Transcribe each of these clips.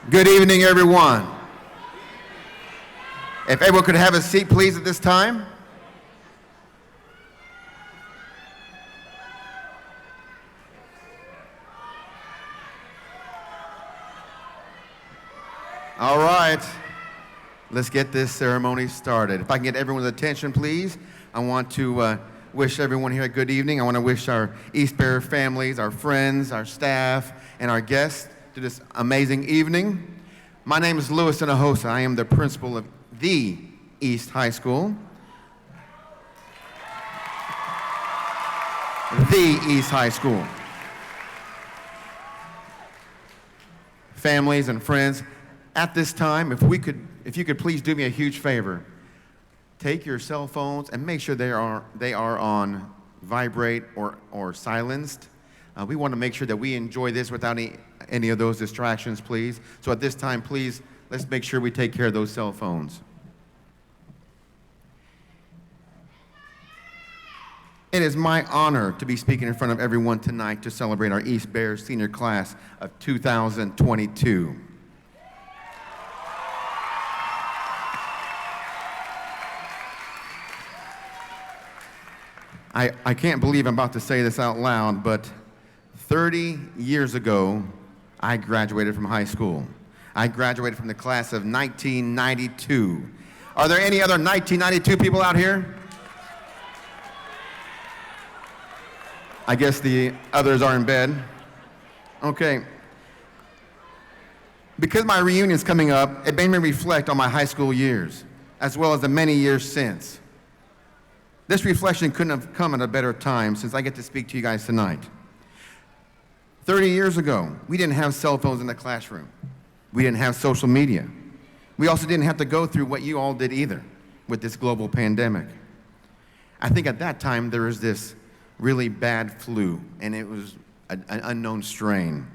Good evening, everyone. If everyone could have a seat, please, at this time. All right, let's get this ceremony started. If I can get everyone's attention, please. I want to wish everyone here a good evening. I want to wish our East Bear families, our friends, our staff, and our guests to this amazing evening. My name is Louis Hinojosa. I am the principal of the East High School. The East High School. Families and friends, at this time, if you could please do me a huge favor. Take your cell phones and make sure they are on vibrate or silenced. We want to make sure that we enjoy this without any of those distractions, please. So at this time, please, let's make sure we take care of those cell phones. It is my honor to be speaking in front of everyone tonight to celebrate our East Bears senior class of 2022. I can't believe I'm about to say this out loud, but 30 years ago, I graduated from high school. I graduated from the class of 1992. Are there any other 1992 people out here? I guess the others are in bed. Okay. Because my reunion's coming up, it made me reflect on my high school years, as well as the many years since. This reflection couldn't have come at a better time since I get to speak to you guys tonight. 30 years ago, we didn't have cell phones in the classroom. We didn't have social media. We also didn't have to go through what you all did either with this global pandemic. I think at that time there was this really bad flu, and it was an unknown strain.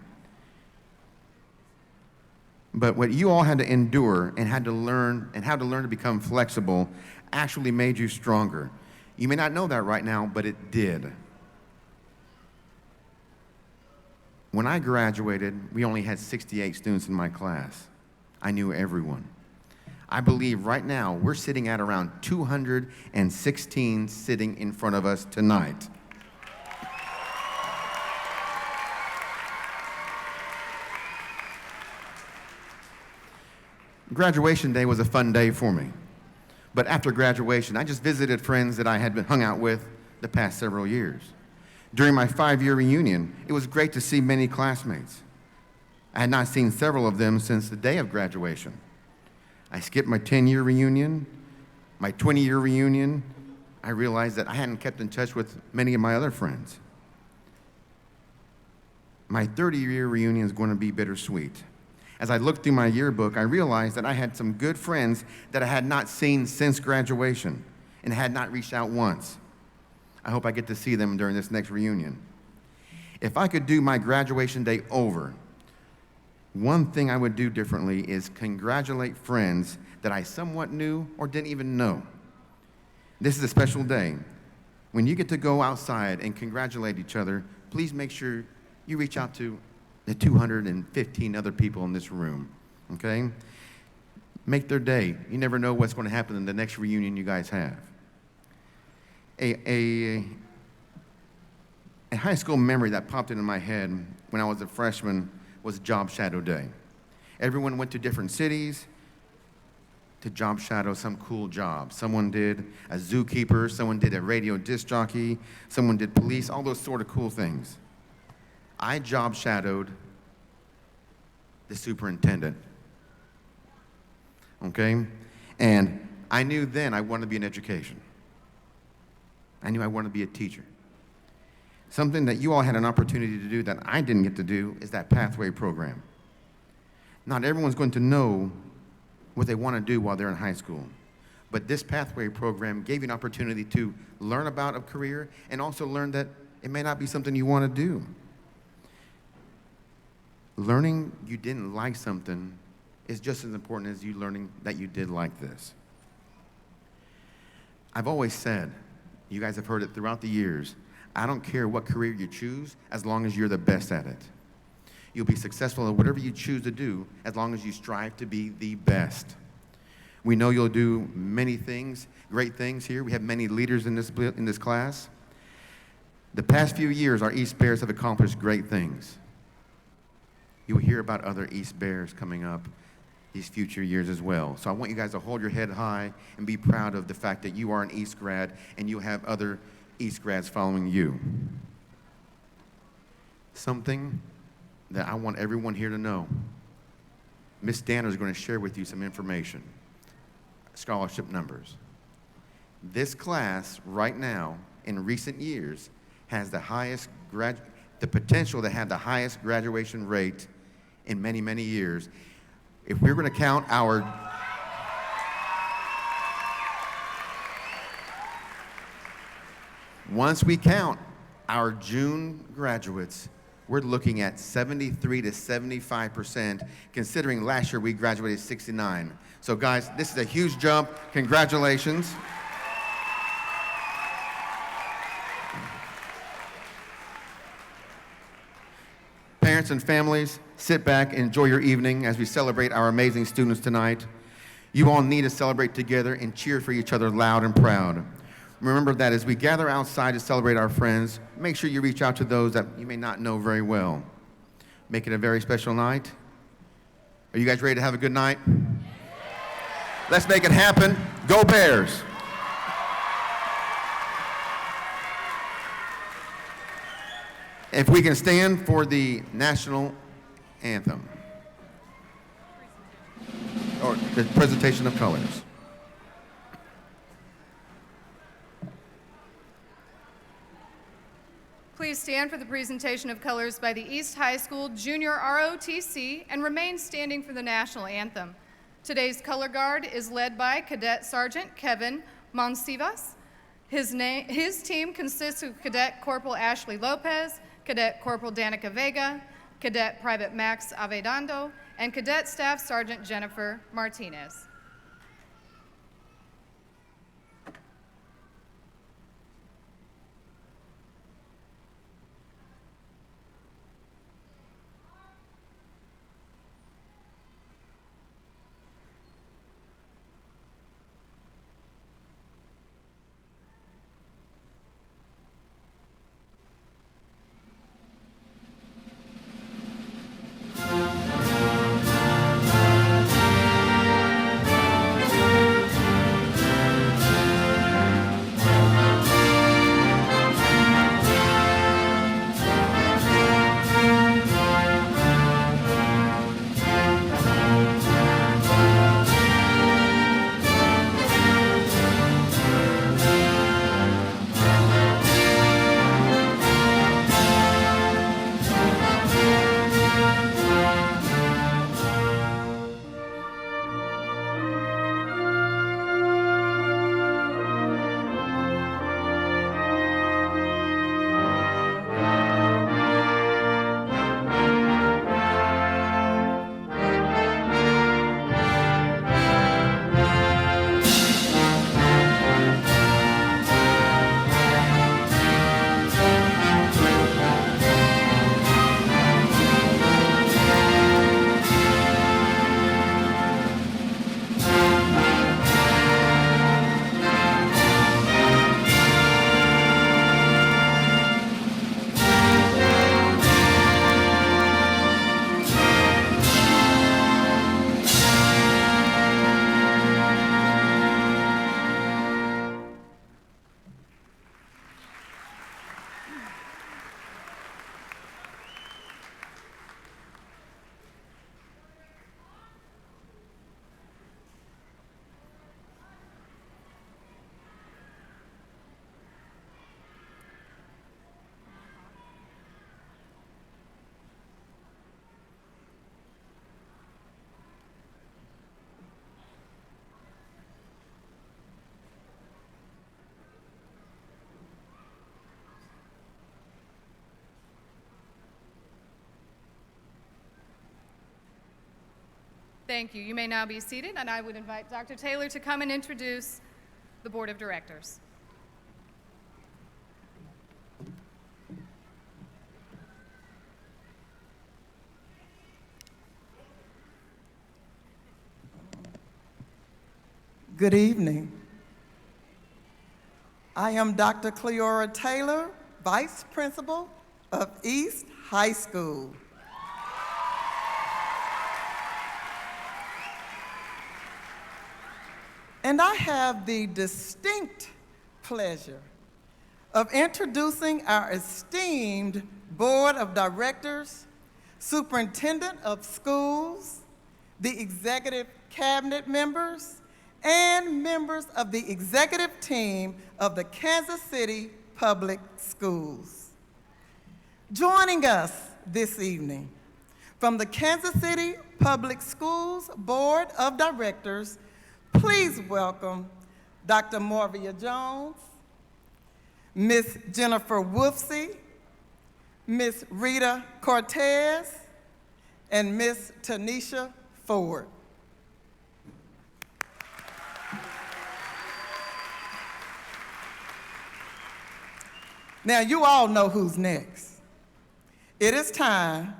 But what you all had to endure and had to learn, and how to learn to become flexible, actually made you stronger. You may not know that right now, but it did. When I graduated, we only had 68 students in my class. I knew everyone. I believe right now we're sitting at around 216 sitting in front of us tonight. Graduation day was a fun day for me. But after graduation, I just visited friends that I had been hung out with the past several years. During my 5-year reunion, it was great to see many classmates. I had not seen several of them since the day of graduation. I skipped my 10-year reunion, my 20-year reunion. I realized that I hadn't kept in touch with many of my other friends. My 30-year reunion is going to be bittersweet. As I looked through my yearbook, I realized that I had some good friends that I had not seen since graduation and had not reached out once. I hope I get to see them during this next reunion. If I could do my graduation day over, one thing I would do differently is congratulate friends that I somewhat knew or didn't even know. This is a special day. When you get to go outside and congratulate each other, please make sure you reach out to the 215 other people in this room, okay? Make their day. You never know what's going to happen in the next reunion you guys have. A high school memory that popped into my head when I was a freshman was Job Shadow Day. Everyone went to different cities to job shadow some cool job. Someone did a zookeeper, someone did a radio disc jockey, someone did police, all those sort of cool things. I job shadowed the superintendent, okay? And I knew then I wanted to be in education. I knew I wanted to be a teacher. Something that you all had an opportunity to do that I didn't get to do is that pathway program. Not everyone's going to know what they want to do while they're in high school. But this pathway program gave you an opportunity to learn about a career and also learn that it may not be something you want to do. Learning you didn't like something is just as important as you learning that you did like this. I've always said, you guys have heard it throughout the years, I don't care what career you choose as long as you're the best at it. You'll be successful at whatever you choose to do as long as you strive to be the best. We know you'll do many things, great things here. We have many leaders in this class. The past few years, our East Bears have accomplished great things. You will hear about other East Bears coming up these future years as well. So I want you guys to hold your head high and be proud of the fact that you are an East grad and you have other East grads following you. Something that I want everyone here to know. Miss Danner is going to share with you some information, scholarship numbers. This class right now, in recent years, has the highest the potential to have the highest graduation rate in many, many years. If we're going to count our once we count our June graduates, we're looking at 73 to 75%, considering last year we graduated 69. So guys, this is a huge jump. Congratulations. Parents and families, sit back and enjoy your evening as we celebrate our amazing students tonight. You all need to celebrate together and cheer for each other loud and proud. Remember that as we gather outside to celebrate our friends, make sure you reach out to those that you may not know very well. Make it a very special night. Are you guys ready to have a good night? Let's make it happen. Go Bears! If we can stand for the national anthem, or the presentation of colors. Please stand for the presentation of colors by the East High School Junior ROTC and remain standing for the national anthem. Today's color guard is led by Cadet Sergeant Kevin Monsivas. His team consists of Cadet Corporal Ashley Lopez, Cadet Corporal Danica Vega, Cadet Private Max Avedando, and Cadet Staff Sergeant Jennifer Martinez. Thank you. You may now be seated, and I would invite Dr. Taylor to come and introduce the Board of Directors. Good evening. I am Dr. Cleora Taylor, Vice Principal of East High School. And I have the distinct pleasure of introducing our esteemed Board of Directors, Superintendent of Schools, the Executive Cabinet members, and members of the executive team of the Kansas City Public Schools. Joining us this evening from the Kansas City Public Schools Board of Directors, please welcome Dr. Morvia Jones, Miss Jennifer Wolfsey, Miss Rita Cortez, and Miss Tanisha Ford. Now, you all know who's next. It is time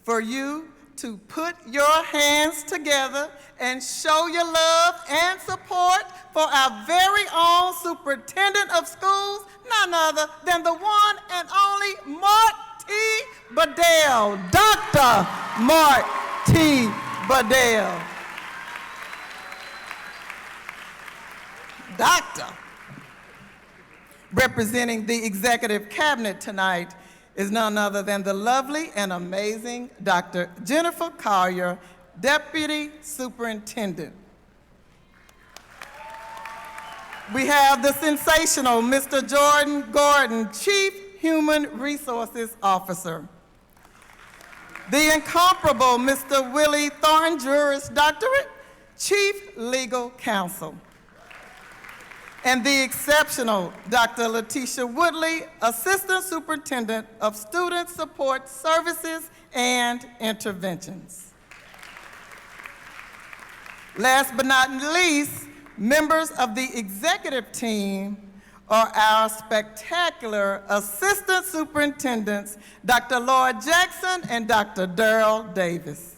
for you to put your hands together and show your love and support for our very own superintendent of schools, none other than the one and only Mark T. Bedell, Dr. Mark T. Bedell. Doctor. Representing the executive cabinet tonight is none other than the lovely and amazing Dr. Jennifer Collier, Deputy Superintendent. We have the sensational Mr. Jordan Gordon, Chief Human Resources Officer. The incomparable Mr. Willie Thornton, Juris Doctorate, Chief Legal Counsel. And the exceptional Dr. Letitia Woodley, Assistant Superintendent of Student Support Services and Interventions. Last but not least, members of the executive team are our spectacular Assistant Superintendents, Dr. Lloyd Jackson and Dr. Darrell Davis.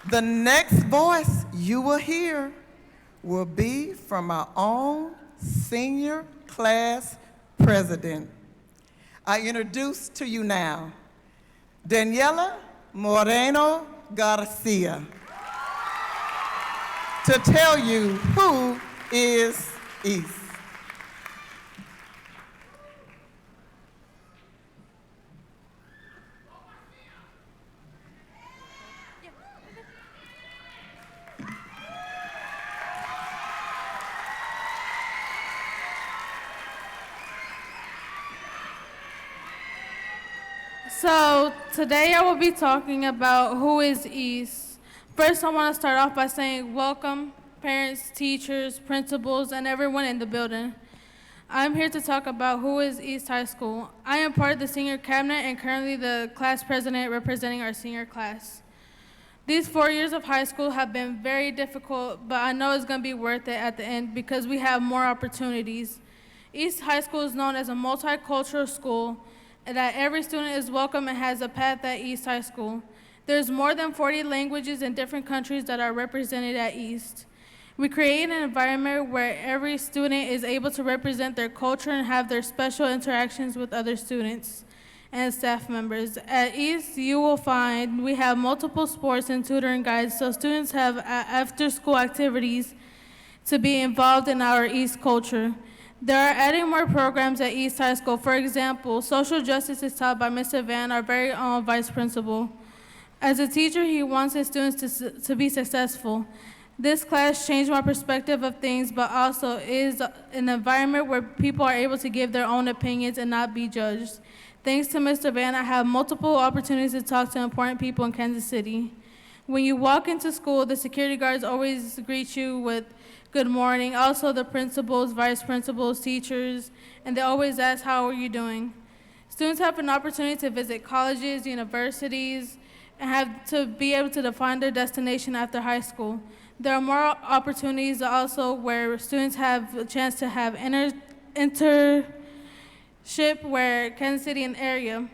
The next voice you will hear will be from our own senior class president. I introduce to you now Daniela Moreno Garcia to tell you who is East. So today I will be talking about who is East. First, I want to start off by saying welcome, parents, teachers, principals, and everyone in the building. I'm here to talk about who is East High School. I am part of the senior cabinet and currently the class president representing our senior class. These 4 years of high school have been very difficult, but I know it's going to be worth it at the end because we have more opportunities. East High School is known as a multicultural school, and that every student is welcome and has a path at East High School. There's more than 40 languages in different countries that are represented at East. We create an environment where every student is able to represent their culture and have their special interactions with other students and staff members. At East, you will find we have multiple sports and tutoring guides, so students have after-school activities to be involved in our East culture. They are adding more programs at East High School. For example, social justice is taught by Mr. Van, our very own vice principal. As a teacher, he wants his students to be successful. This class changed my perspective of things, but also is an environment where people are able to give their own opinions and not be judged. Thanks to Mr. Van, I have multiple opportunities to talk to important people in Kansas City. When you walk into school, the security guards always greet you with good morning. Also, the principals, vice principals, teachers, and they always ask, how are you doing? Students have an opportunity to visit colleges, universities, and have to be able to define their destination after high school. There are more opportunities also where students have a chance to have internship where Kansas City and area.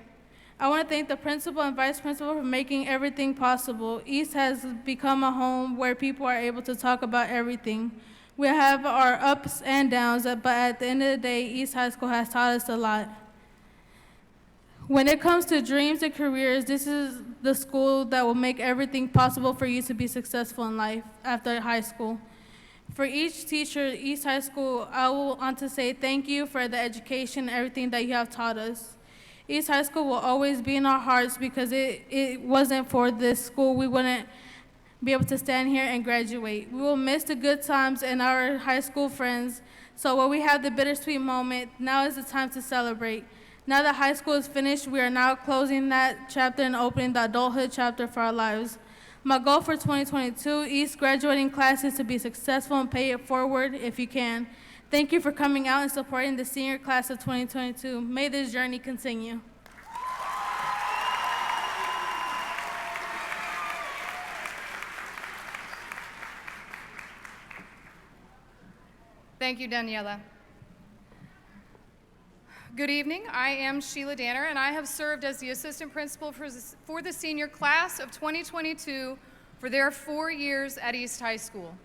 I want to thank the principal and vice principal for making everything possible. East has become a home where people are able to talk about everything. We have our ups and downs, but at the end of the day, East High School has taught us a lot. When it comes to dreams and careers, this is the school that will make everything possible for you to be successful in life after high school. For each teacher at East High School, I want to say thank you for the education and everything that you have taught us. East High School will always be in our hearts because it wasn't for this school, we wouldn't be able to stand here and graduate. We will miss the good times and our high school friends. So when we have the bittersweet moment, now is the time to celebrate. Now that high school is finished, we are now closing that chapter and opening the adulthood chapter for our lives. My goal for 2022, East graduating class is to be successful and pay it forward if you can. Thank you for coming out and supporting the senior class of 2022. May this journey continue. Thank you, Daniela. Good evening. I am Sheila Danner, and I have served as the assistant principal for the senior class of 2022 for their 4 years at East High School.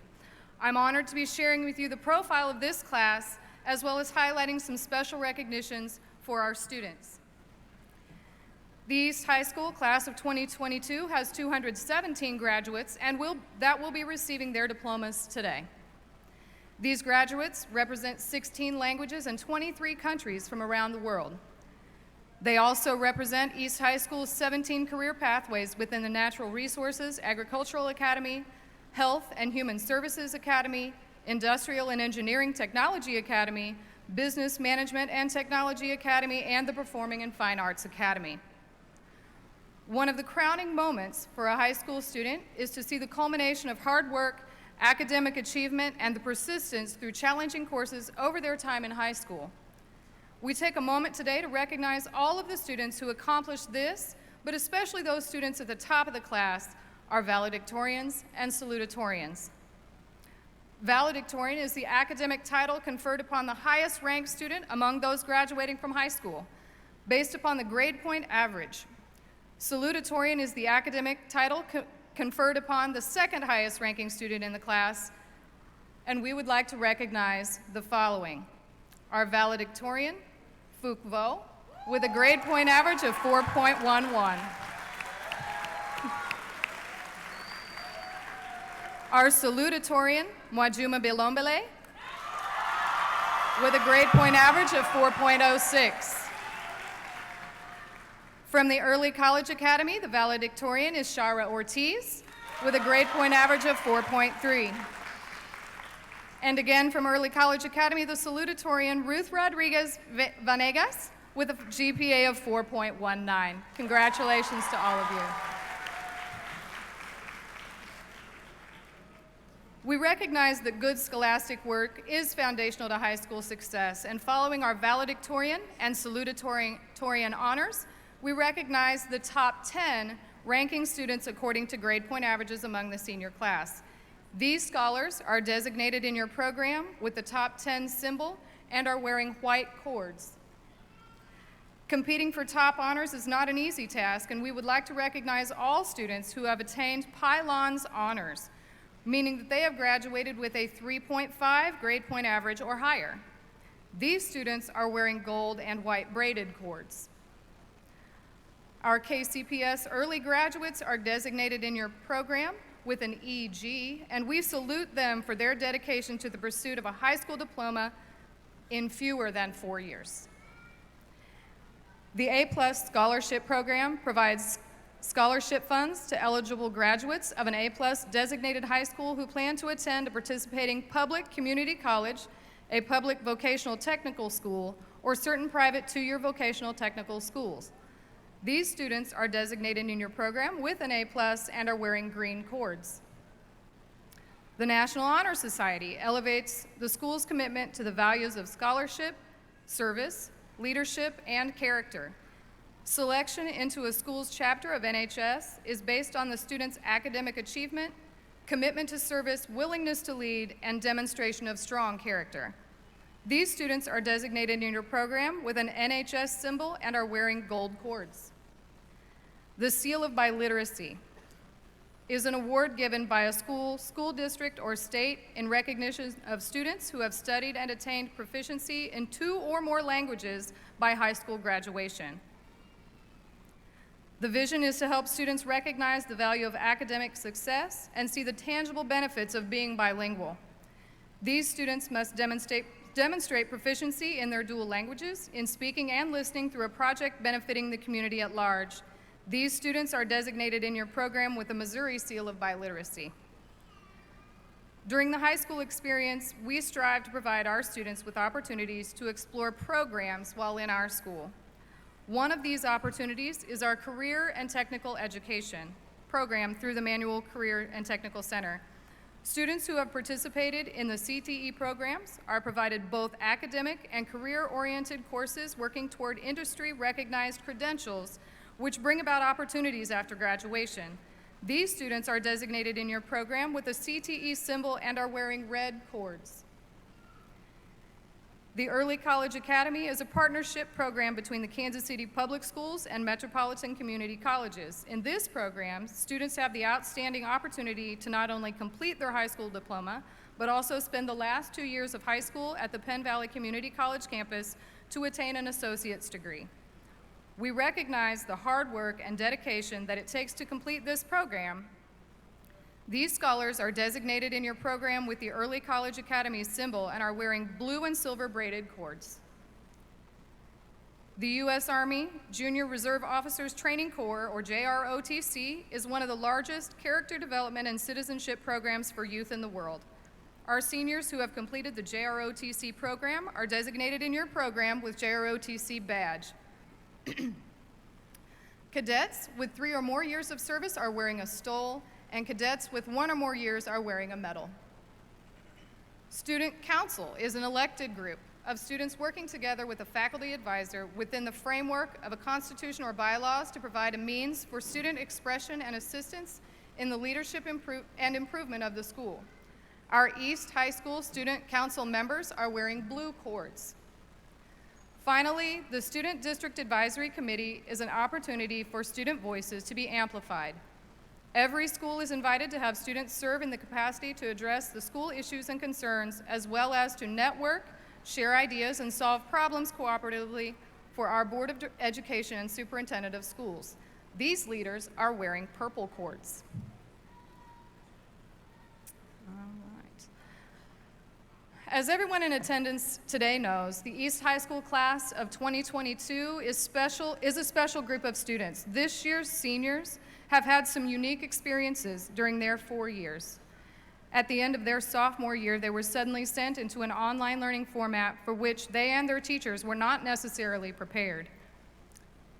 I'm honored to be sharing with you the profile of this class, as well as highlighting some special recognitions for our students. The East High School class of 2022 has 217 graduates, and that will be receiving their diplomas today. These graduates represent 16 languages and 23 countries from around the world. They also represent East High School's 17 career pathways within the Natural Resources, Agricultural Academy, Health and Human Services Academy, Industrial and Engineering Technology Academy, Business Management and Technology Academy, and the Performing and Fine Arts Academy. One of the crowning moments for a high school student is to see the culmination of hard work, academic achievement, and the persistence through challenging courses over their time in high school. We take a moment today to recognize all of the students who accomplished this, but especially those students at the top of the class, our valedictorians and salutatorians. Valedictorian is the academic title conferred upon the highest ranked student among those graduating from high school, based upon the grade point average. Salutatorian is the academic title conferred upon the second highest ranking student in the class, and we would like to recognize the following. Our valedictorian, Phuc Vo, with a grade point average of 4.11. Our salutatorian, Mwajuma Bilombele, with a grade point average of 4.06. From the Early College Academy, the valedictorian is Shara Ortiz, with a grade point average of 4.3. And again, from Early College Academy, the salutatorian, Ruth Rodriguez Vanegas, with a GPA of 4.19. Congratulations to all of you. We recognize that good scholastic work is foundational to high school success, and following our valedictorian and salutatorian honors, we recognize the top 10 ranking students according to grade point averages among the senior class. These scholars are designated in your program with the top 10 symbol and are wearing white cords. Competing for top honors is not an easy task, and we would like to recognize all students who have attained Pylons honors, meaning that they have graduated with a 3.5 grade point average or higher. These students are wearing gold and white braided cords. Our KCPS early graduates are designated in your program with an EG, and we salute them for their dedication to the pursuit of a high school diploma in fewer than 4 years. The A+ scholarship program provides scholarship funds to eligible graduates of an A+ designated high school who plan to attend a participating public community college, a public vocational technical school, or certain private 2-year vocational technical schools. These students are designated in your program with an A+ and are wearing green cords. The National Honor Society elevates the school's commitment to the values of scholarship, service, leadership, and character. Selection into a school's chapter of NHS is based on the student's academic achievement, commitment to service, willingness to lead, and demonstration of strong character. These students are designated in your program with an NHS symbol and are wearing gold cords. The Seal of Biliteracy is an award given by a school, school district, or state in recognition of students who have studied and attained proficiency in 2 or more languages by high school graduation. The vision is to help students recognize the value of academic success and see the tangible benefits of being bilingual. These students must demonstrate proficiency in their dual languages, in speaking and listening through a project benefiting the community at large. These students are designated in your program with the Missouri Seal of Biliteracy. During the high school experience, we strive to provide our students with opportunities to explore programs while in our school. One of these opportunities is our Career and Technical Education program through the Manual Career and Technical Center. Students who have participated in the CTE programs are provided both academic and career-oriented courses working toward industry-recognized credentials, which bring about opportunities after graduation. These students are designated in your program with a CTE symbol and are wearing red cords. The Early College Academy is a partnership program between the Kansas City Public Schools and Metropolitan Community Colleges. In this program, students have the outstanding opportunity to not only complete their high school diploma, but also spend the last 2 years of high school at the Penn Valley Community College campus to attain an associate's degree. We recognize the hard work and dedication that it takes to complete this program. These scholars are designated in your program with the Early College Academy symbol and are wearing blue and silver braided cords. The U.S. Army Junior Reserve Officers Training Corps, or JROTC, is one of the largest character development and citizenship programs for youth in the world. Our seniors who have completed the JROTC program are designated in your program with JROTC badge. Cadets with 3 or more years of service are wearing a stole, and cadets with 1 or more years are wearing a medal. Student Council is an elected group of students working together with a faculty advisor within the framework of a constitution or bylaws to provide a means for student expression and assistance in the leadership and improvement of the school. Our East High School Student Council members are wearing blue cords. Finally, the Student District Advisory Committee is an opportunity for student voices to be amplified. Every school is invited to have students serve in the capacity to address the school issues and concerns, as well as to network, share ideas, and solve problems cooperatively for our Board of Education and Superintendent of Schools. These leaders are wearing purple cords. All right. As everyone in attendance today knows, the East High School class of 2022 is a special group of students. This year's seniors have had some unique experiences during their 4 years. At the end of their sophomore year, they were suddenly sent into an online learning format for which they and their teachers were not necessarily prepared.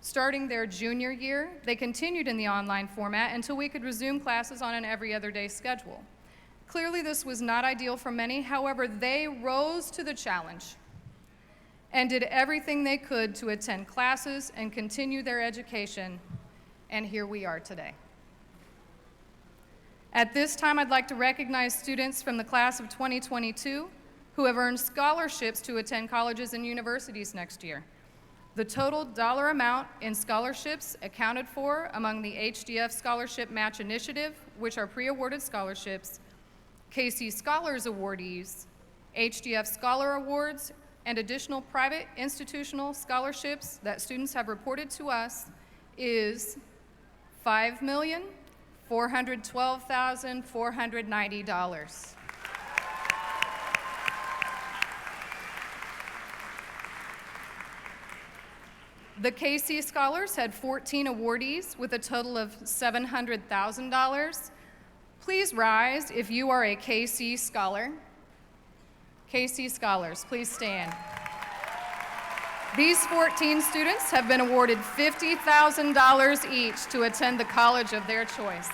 Starting their junior year, they continued in the online format until we could resume classes on an every other day schedule. Clearly, this was not ideal for many. However, they rose to the challenge and did everything they could to attend classes and continue their education. And here we are today. At this time, I'd like to recognize students from the class of 2022 who have earned scholarships to attend colleges and universities next year. The total dollar amount in scholarships accounted for among the HDF Scholarship Match Initiative, which are pre-awarded scholarships, KC Scholars awardees, HDF Scholar Awards, and additional private institutional scholarships that students have reported to us is $5,412,490. The KC Scholars had 14 awardees with a total of $700,000. Please rise if you are a KC Scholar. KC Scholars, please stand. These 14 students have been awarded $50,000 each to attend the college of their choice.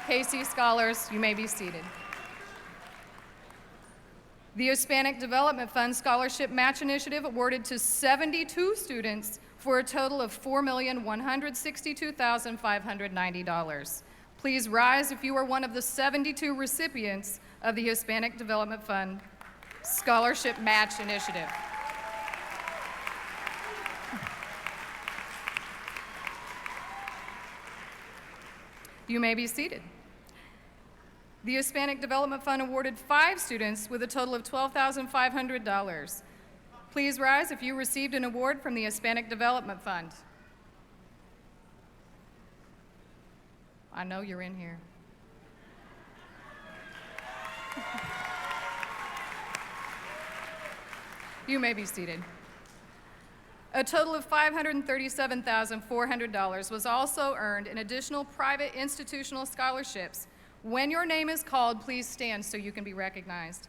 KC Scholars, you may be seated. The Hispanic Development Fund Scholarship Match Initiative awarded to 72 students for a total of $4,162,590. Please rise if you are one of the 72 recipients of the Hispanic Development Fund Scholarship Match Initiative. You may be seated. The Hispanic Development Fund awarded 5 students with a total of $12,500. Please rise if you received an award from the Hispanic Development Fund. I know you're in here. You may be seated. A total of $537,400 was also earned in additional private institutional scholarships. When your name is called, please stand so you can be recognized.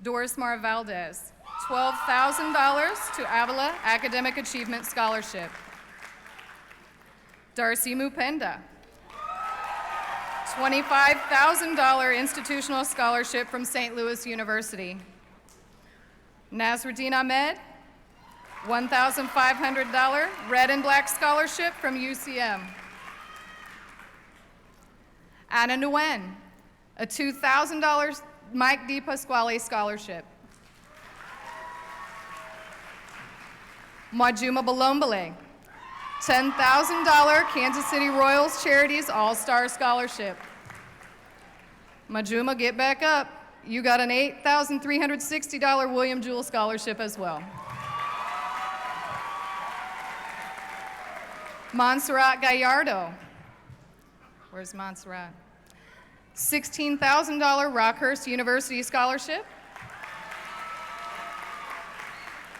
Doris Mar Valdez, $12,000 to Avila Academic Achievement Scholarship. Darcy Mupenda, $25,000 institutional scholarship from St. Louis University. Nasruddin Ahmed, $1,500 Red and Black Scholarship from UCM. Anna Nguyen, a $2,000 Mike D. Pasquale Scholarship. Mwajuma Balombale, $10,000 Kansas City Royals Charities All-Star Scholarship. Mwajuma, get back up. You got an $8,360 William Jewell Scholarship as well. Montserrat Gallardo. Where's Montserrat? $16,000 Rockhurst University Scholarship.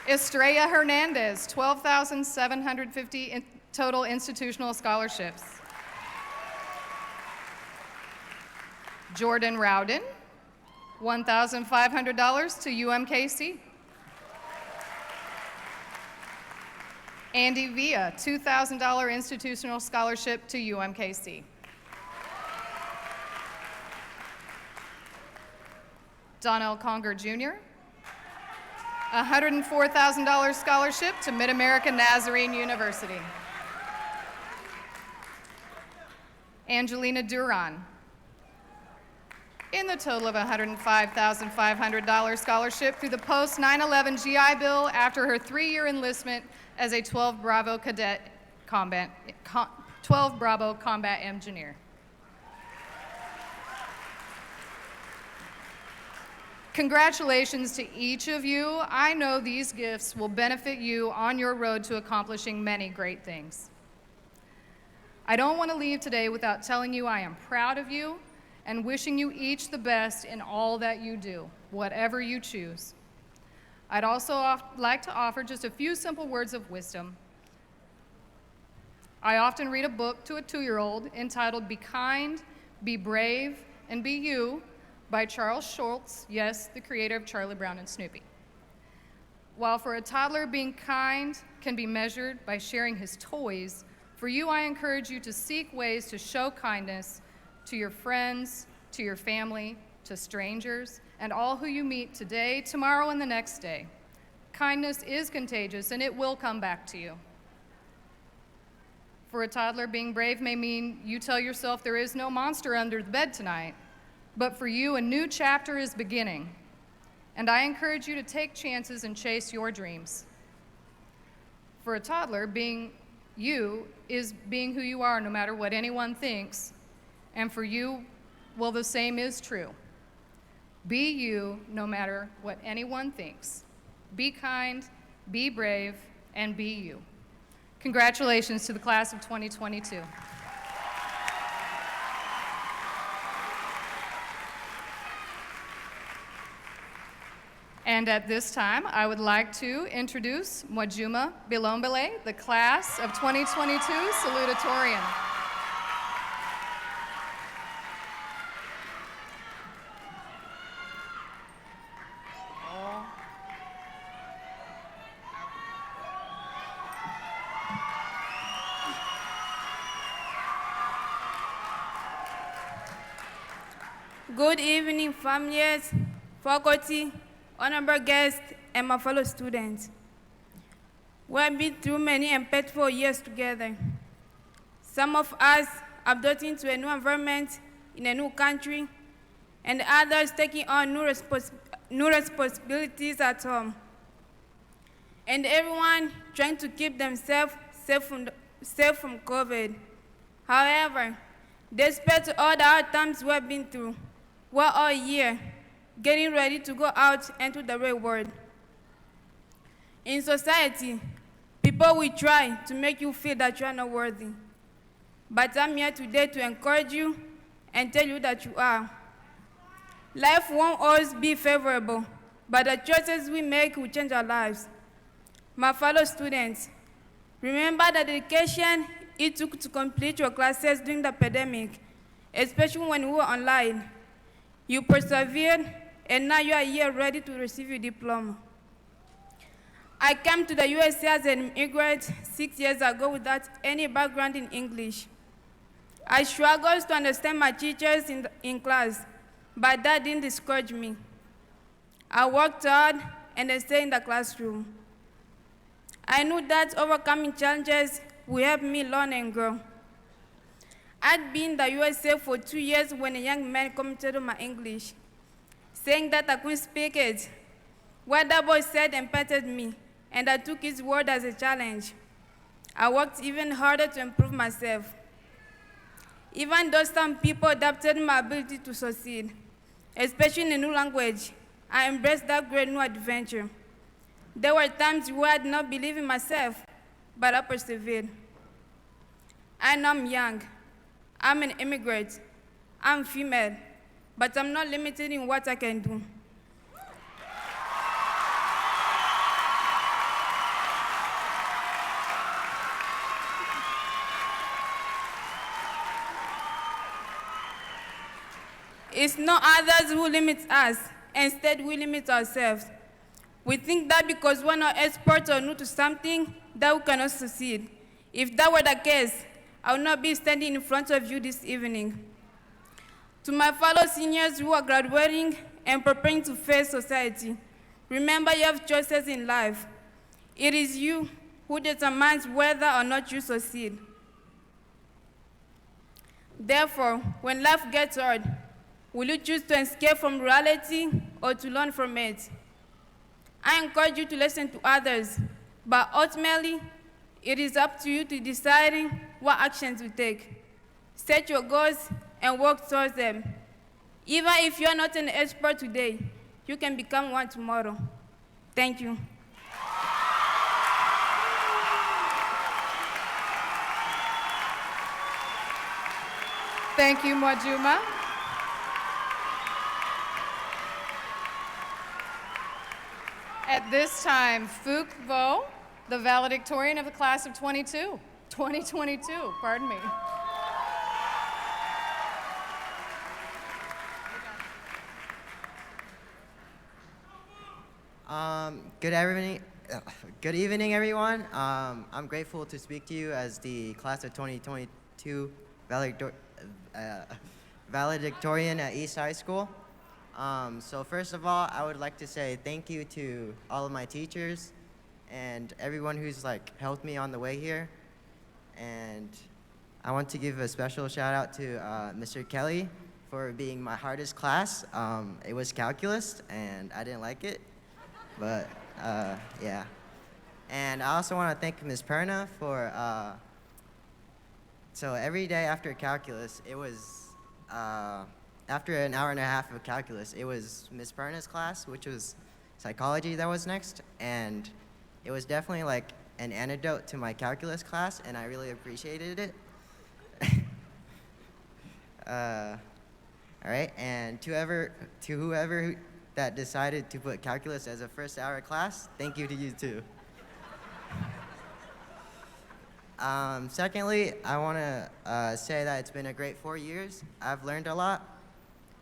Estrella Hernandez, $12,750 total institutional scholarships. Jordan Rowden, $1,500 to UMKC. Andy Villa, $2,000 institutional scholarship to UMKC. Donnell Conger Jr., $104,000 scholarship to Mid-America Nazarene University. Angelina Duran, in the total of $105,500 scholarship through the post 9/11 GI Bill after her 3-year enlistment as a 12 Bravo combat engineer. Congratulations to each of you. I know these gifts will benefit you on your road to accomplishing many great things. I don't want to leave today without telling you I am proud of you and wishing you each the best in all that you do, whatever you choose. I'd also like to offer just a few simple words of wisdom. I often read a book to a 2-year-old entitled Be Kind, Be Brave, and Be You by Charles Schulz, yes, the creator of Charlie Brown and Snoopy. While for a toddler, being kind can be measured by sharing his toys, for you, I encourage you to seek ways to show kindness to your friends, to your family, to strangers, and all who you meet today, tomorrow, and the next day. Kindness is contagious, and it will come back to you. For a toddler, being brave may mean you tell yourself there is no monster under the bed tonight, but for you, a new chapter is beginning, and I encourage you to take chances and chase your dreams. For a toddler, being you is being who you are no matter what anyone thinks, and for you, well, the same is true. Be you no matter what anyone thinks. Be kind, be brave, and be you. Congratulations to the class of 2022. And at this time, I would like to introduce Mwajuma Bilombele, the class of 2022 salutatorian. Good evening, families, faculty, honorable guests, and my fellow students. We have been through many impactful years together. Some of us adapting to a new environment in a new country, and others taking on new responsibilities at home. And everyone trying to keep themselves safe from COVID. However, despite all the hard times we have been through, we're all here, getting ready to go out into the real world. In society, people will try to make you feel that you are not worthy. But I'm here today to encourage you and tell you that you are. Life won't always be favorable, but the choices we make will change our lives. My fellow students, remember the dedication it took to complete your classes during the pandemic, especially when we were online. You persevered, and now you are here ready to receive your diploma. I came to the USA as an immigrant 6 years ago without any background in English. I struggled to understand my teachers in class, but that didn't discourage me. I worked hard and I stayed in the classroom. I knew that overcoming challenges would help me learn and grow. I'd been in the USA for 2 years when a young man commented on my English, saying that I couldn't speak it. What that boy said impacted me, and I took his word as a challenge. I worked even harder to improve myself. Even though some people doubted my ability to succeed, especially in a new language, I embraced that great new adventure. There were times where I did not believe in myself, but I persevered. I know I'm young. I'm an immigrant. I'm female, but I'm not limited in what I can do. It's not others who limit us. Instead, we limit ourselves. We think that because we're not experts or new to something, that we cannot succeed. If that were the case, I would not be standing in front of you this evening. To my fellow seniors who are graduating and preparing to face society, remember you have choices in life. It is you who determines whether or not you succeed. Therefore, when life gets hard, will you choose to escape from reality or to learn from it? I encourage you to listen to others, but ultimately, it is up to you to decide what actions you take. Set your goals and work towards them. Even if you are not an expert today, you can become one tomorrow. Thank you. Thank you, Mwajuma. At this time, Phuc Vo, the valedictorian of the class of 2022, pardon me. Good evening, everyone. I'm grateful to speak to you as the class of 2022 valedictorian at East High School. So first of all, I would like to say thank you to all of my teachers and everyone who's helped me on the way here. And I want to give a special shout out to Mr. Kelly for being my hardest class. It was calculus and I didn't like it, but yeah. And I also want to thank Ms. Perna for, so every day after calculus, it was, after an hour and a half of calculus, it was Ms. Perna's class, which was psychology that was next, and it was definitely an antidote to my calculus class, and I really appreciated it. All right, and to whoever that decided to put calculus as a first hour class, thank you to you too. Secondly, I want to say that it's been a great 4 years. I've learned a lot.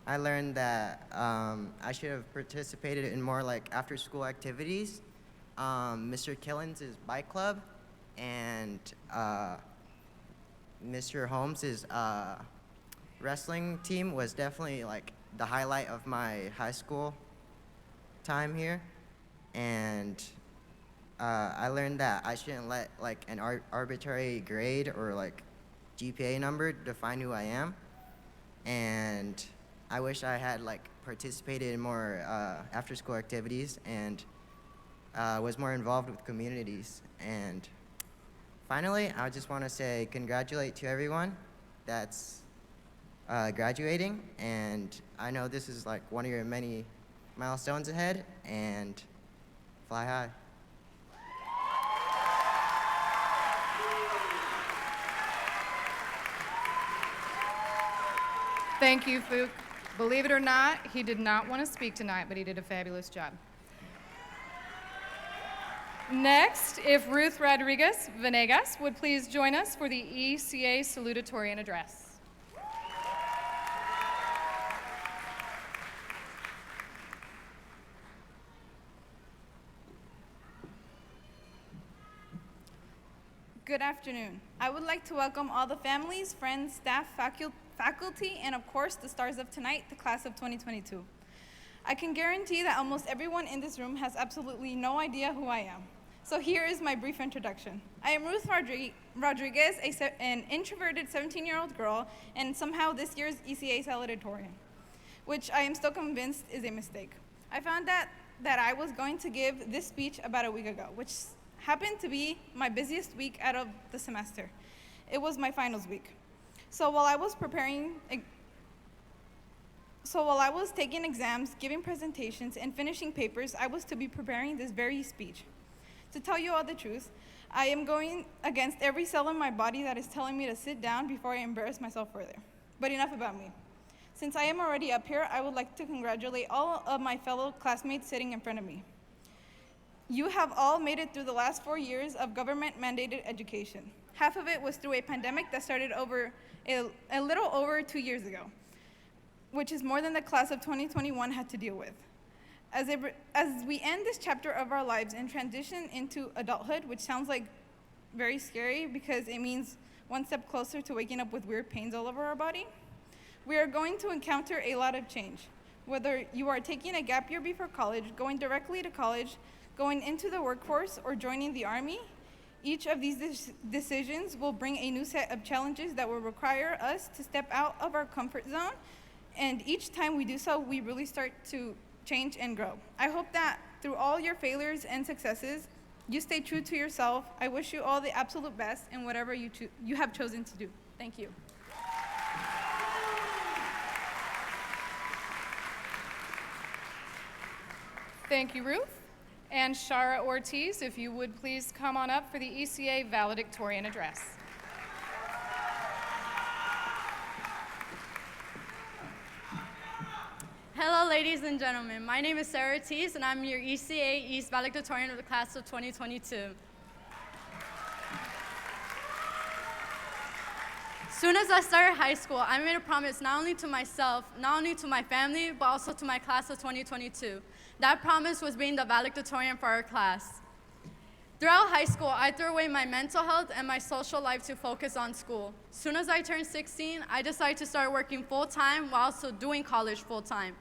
I learned that I should have participated in more after-school activities. Mr. Killens' bike club and Mr. Holmes' wrestling team was definitely the highlight of my high school time here. And I learned that I shouldn't let an arbitrary grade or GPA number define who I am. And I wish I had participated in more after-school activities and was more involved with communities. And finally, I just want to say congratulate to everyone that's graduating. And I know this is one of your many milestones ahead. And fly high. Thank you, Phuc. Believe it or not, he did not want to speak tonight, but he did a fabulous job. Next, if Ruth Rodriguez Venegas would please join us for the ECA salutatorian address. Good afternoon. I would like to welcome all the families, friends, staff, faculty, and of course the stars of tonight, the class of 2022. I can guarantee that almost everyone in this room has absolutely no idea who I am. So here is my brief introduction. I am Ruth Rodriguez, an introverted 17-year-old girl, and somehow this year's ECA salutatorian, which I am still convinced is a mistake. I found that that I was going to give this speech about a week ago, which happened to be my busiest week out of the semester. It was my finals week. So while I was taking exams, giving presentations, and finishing papers, I was to be preparing this very speech. To tell you all the truth, I am going against every cell in my body that is telling me to sit down before I embarrass myself further. But enough about me. Since I am already up here, I would like to congratulate all of my fellow classmates sitting in front of me. You have all made it through the last 4 years of government-mandated education. Half of it was through a pandemic that started a little over 2 years ago, which is more than the class of 2021 had to deal with. As we end this chapter of our lives and transition into adulthood, which sounds like very scary because it means one step closer to waking up with weird pains all over our body, we are going to encounter a lot of change. Whether you are taking a gap year before college, going directly to college, going into the workforce, or joining the Army, each of these decisions will bring a new set of challenges that will require us to step out of our comfort zone, and each time we do so, we really start to change and grow. I hope that through all your failures and successes, you stay true to yourself. I wish you all the absolute best in whatever you have chosen to do. Thank you. Thank you, Ruth. And Shara Ortiz, if you would please come on up for the ECA valedictorian address. Hello, ladies and gentlemen. My name is Sarah Ortiz, and I'm your ECA East valedictorian of the class of 2022. Soon as I started high school, I made a promise not only to myself, not only to my family, but also to my class of 2022. That promise was being the valedictorian for our class. Throughout high school, I threw away my mental health and my social life to focus on school. Soon as I turned 16, I decided to start working full-time while also doing college full-time.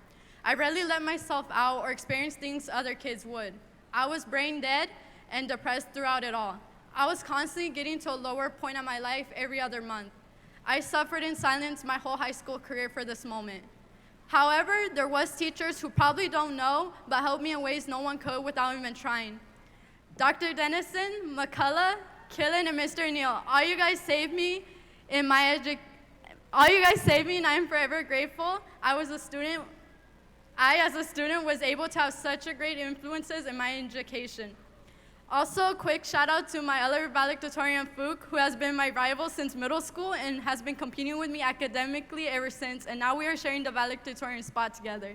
I rarely let myself out or experience things other kids would. I was brain dead and depressed throughout it all. I was constantly getting to a lower point in my life every other month. I suffered in silence my whole high school career for this moment. However, there was teachers who probably don't know, but helped me in ways no one could without even trying. Dr. Dennison, McCullough, Killen, and Mr. Neal, all you guys saved me and I am forever grateful. I, as a student, was able to have such a great influences in my education. Also, a quick shout out to my other valedictorian, Fook, who has been my rival since middle school and has been competing with me academically ever since, and now we are sharing the valedictorian spot together.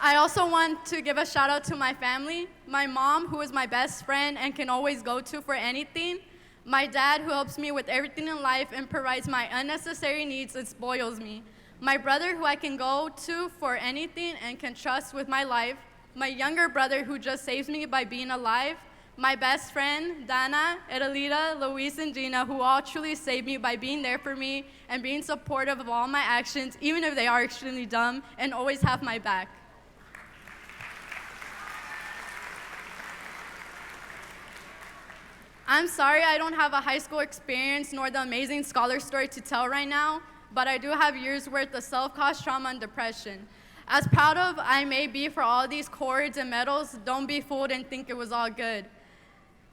I also want to give a shout out to my family, my mom, who is my best friend and can always go to for anything, my dad, who helps me with everything in life and provides my unnecessary needs and spoils me, my brother, who I can go to for anything and can trust with my life, my younger brother, who just saves me by being alive, my best friend, Dana, Edelita, Luis, and Gina, who all truly save me by being there for me and being supportive of all my actions, even if they are extremely dumb, and always have my back. I'm sorry I don't have a high school experience nor the amazing scholar story to tell right now, but I do have years worth of self-caused trauma and depression. As proud of I may be for all these cords and medals, don't be fooled and think it was all good.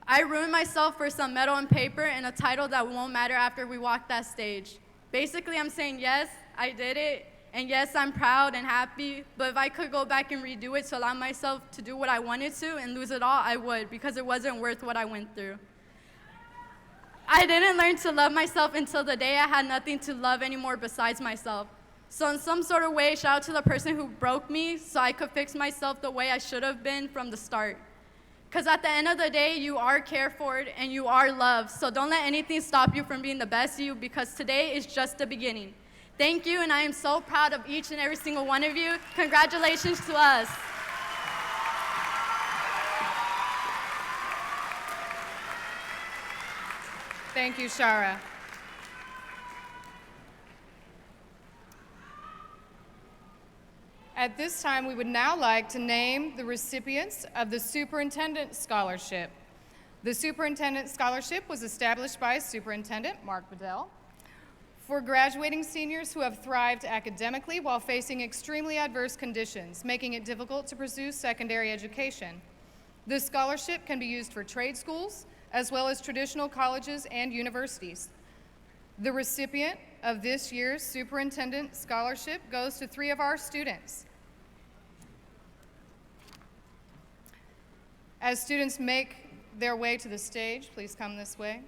I ruined myself for some medal and paper and a title that won't matter after we walk that stage. Basically, I'm saying yes, I did it, and yes, I'm proud and happy, but if I could go back and redo it to allow myself to do what I wanted to and lose it all, I would, because it wasn't worth what I went through. I didn't learn to love myself until the day I had nothing to love anymore besides myself. So in some sort of way, shout out to the person who broke me so I could fix myself the way I should have been from the start. Because at the end of the day, you are cared for and you are loved. So don't let anything stop you from being the best you, because today is just the beginning. Thank you, and I am so proud of each and every single one of you. Congratulations to us. Thank you, Shara. At this time, we would now like to name the recipients of the Superintendent Scholarship. The Superintendent Scholarship was established by Superintendent Mark Bedell for graduating seniors who have thrived academically while facing extremely adverse conditions, making it difficult to pursue secondary education. This scholarship can be used for trade schools, as well as traditional colleges and universities. The recipient of this year's Superintendent Scholarship goes to 3 of our students. As students make their way to the stage, please come this way.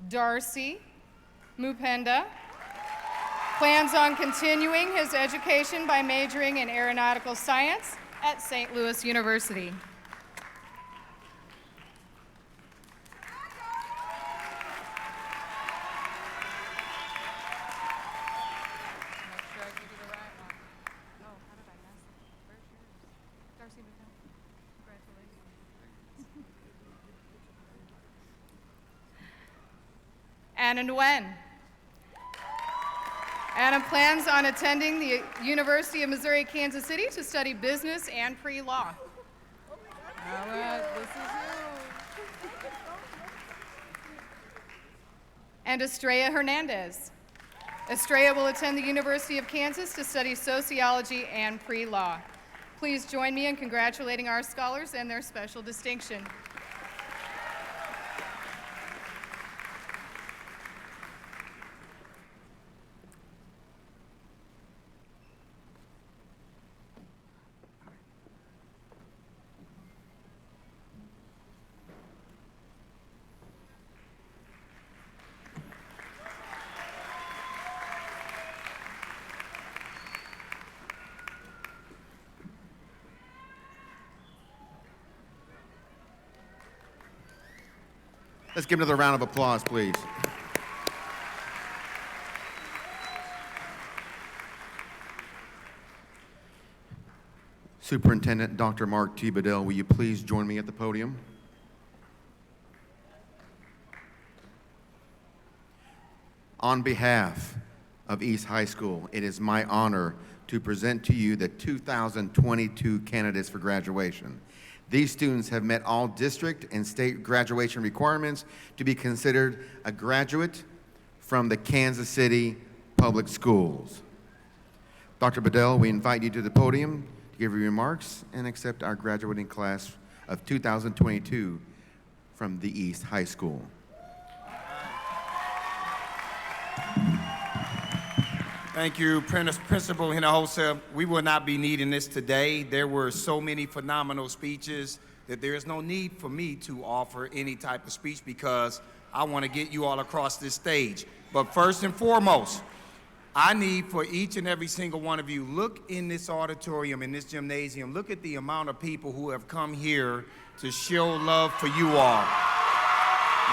Darcy Mupenda plans on continuing his education by majoring in aeronautical science at St. Louis University. Anna Nguyen. Anna plans on attending the University of Missouri-Kansas City to study business and pre-law. Anna, this is you. And Estrella Hernandez. Estrella will attend the University of Kansas to study sociology and pre-law. Please join me in congratulating our scholars and their special distinction. Let's give another round of applause, please. Superintendent Dr. Mark T. Bedell, will you please join me at the podium? On behalf of East High School, it is my honor to present to you the 2022 candidates for graduation. These students have met all district and state graduation requirements to be considered a graduate from the Kansas City Public Schools. Dr. Bedell, we invite you to the podium to give your remarks and accept our graduating class of 2022 from the East High School. Thank you, Principal Hinojosa. We will not be needing this today. There were so many phenomenal speeches that there is no need for me to offer any type of speech because I want to get you all across this stage. But first and foremost, I need for each and every single one of you, look in this auditorium, in this gymnasium, look at the amount of people who have come here to show love for you all.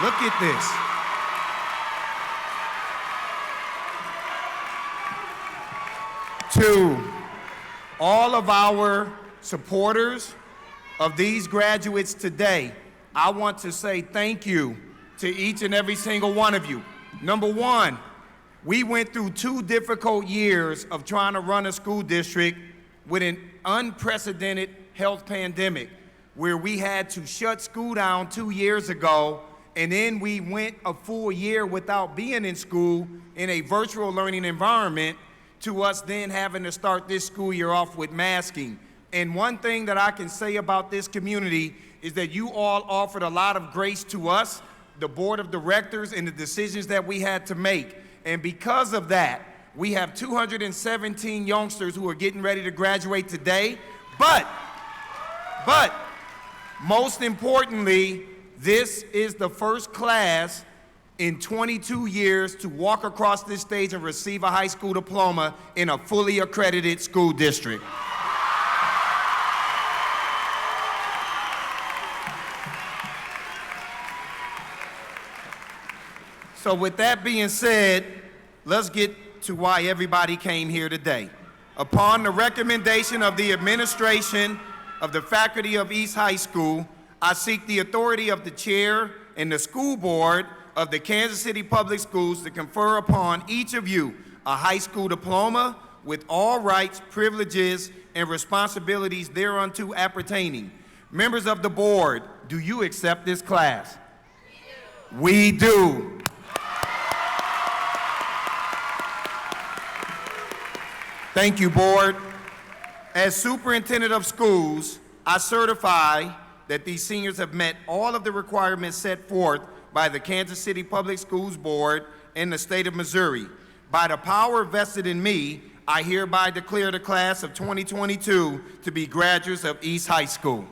Look at this. To all of our supporters of these graduates today, I want to say thank you to each and every single one of you. Number one, we went through 2 difficult years of trying to run a school district with an unprecedented health pandemic where we had to shut school down 2 years ago, and then we went a full year without being in school in a virtual learning environment, to us then having to start this school year off with masking. And one thing that I can say about this community is that you all offered a lot of grace to us, the board of directors, and the decisions that we had to make. And because of that, we have 217 youngsters who are getting ready to graduate today. But most importantly, this is the first class in 22 years to walk across this stage and receive a high school diploma in a fully accredited school district. So with that being said, let's get to why everybody came here today. Upon the recommendation of the administration of the faculty of East High School, I seek the authority of the chair and the school board of the Kansas City Public Schools to confer upon each of you a high school diploma with all rights, privileges, and responsibilities thereunto appertaining. Members of the board, do you accept this class? We do. Thank you, board. As superintendent of schools, I certify that these seniors have met all of the requirements set forth by the Kansas City Public Schools Board in the state of Missouri. By the power vested in me, I hereby declare the class of 2022 to be graduates of East High School.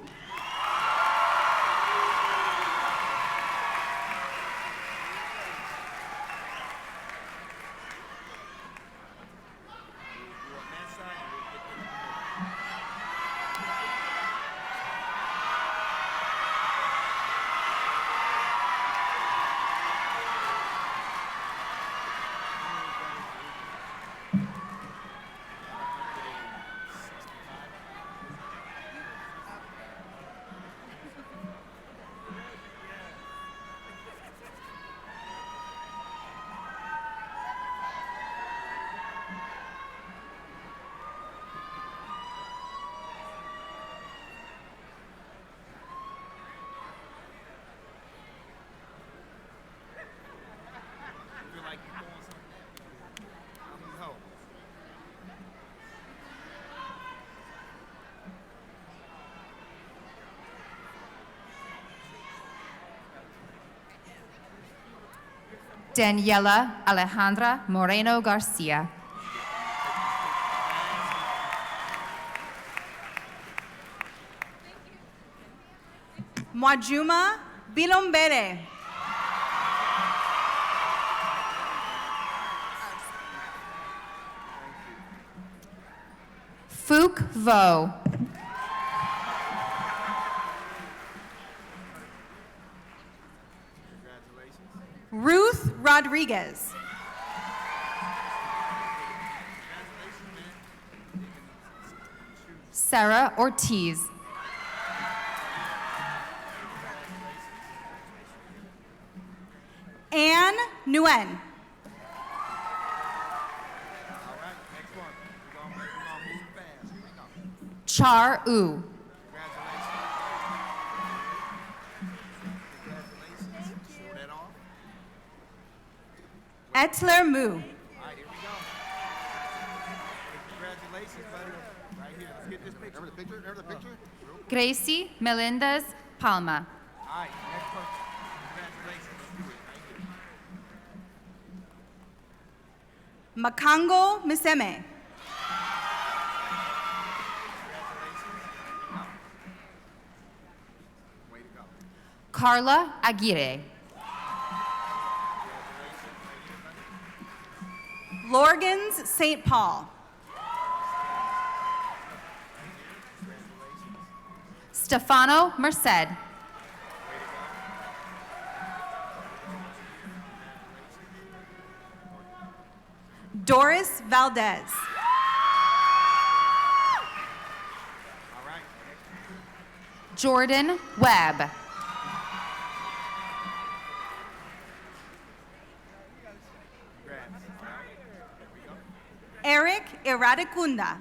Daniela Alejandra Moreno Garcia. Mwajuma Bilombere. Fook Vo. Ruth Rodriguez. Sarah Ortiz. Anne Nguyen. Char U. Etler Mu. Gracie Melendez Palma. Makango Miseme. Carla Aguirre. Lorgans St. Paul. Stefano Merced. Doris Valdez. Jordan Webb. Eric Iradicunda.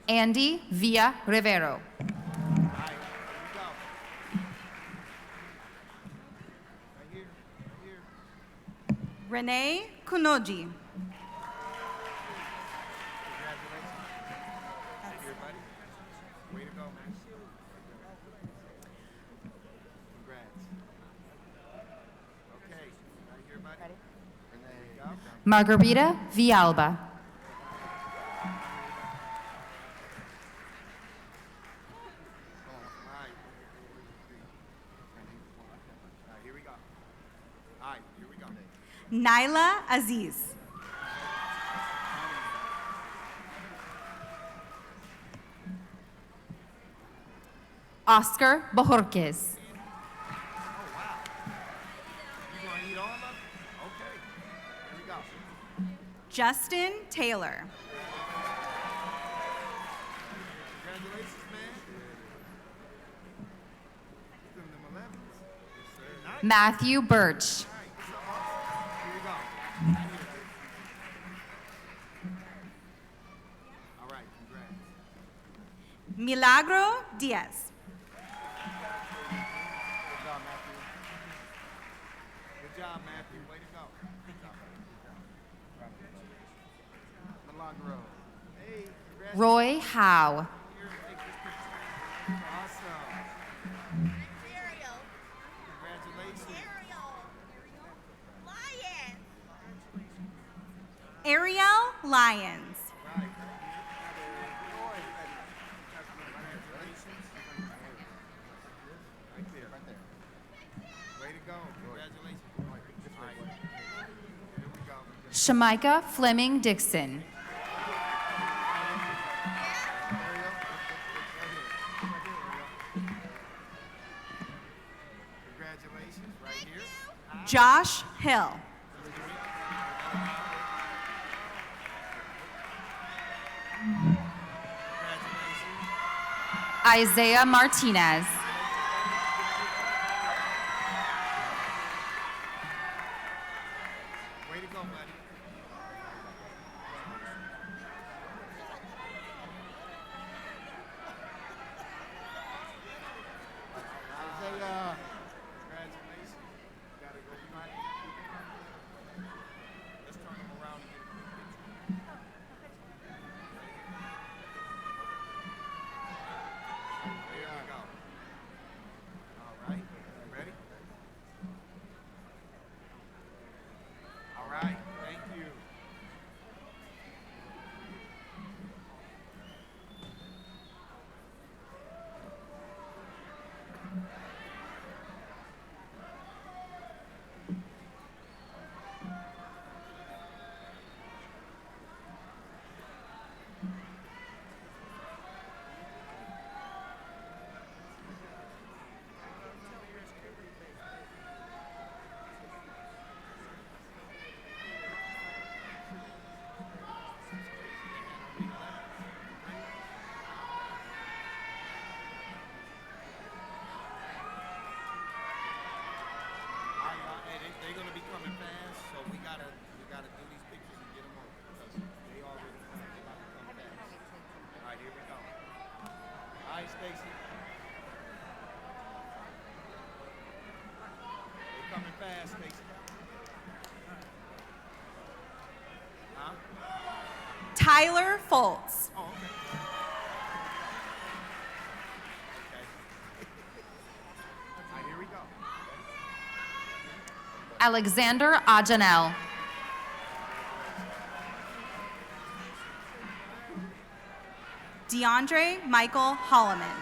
Andy Villa Rivero. Renee Kunoji. Margarita Villalba. Naila Aziz. Oscar Bojorquez. Justin Taylor. Matthew Birch. Milagro Diaz. job, Matthew. Way to go. Good job. The locker room. Hey, congratulations. Roy Howe. Here, take this picture. Awesome. Congratulations. Ariel Lyons. Right. Roy. Congratulations. Right there. Right there. Way to go. Congratulations. All right. Here we go. Shamika Fleming Dixon. Congratulations. Right here. Josh Hill. Congratulations. Isaiah Martinez. Way to go, buddy. Isaiah. Congratulations. You gotta go back. Let's turn them around and get a quick picture. There we go. All right. Ready? All right. Thank you. They're gonna be coming fast, so we gotta do these pictures and get them on because they already coming. They about to come fast. All right, here we go. All right, Stacy. They coming fast, Stacy. Huh? Tyler Foltz. Oh, okay. Okay. All right, here we go. Alexander Ajanel. DeAndre Michael Holloman.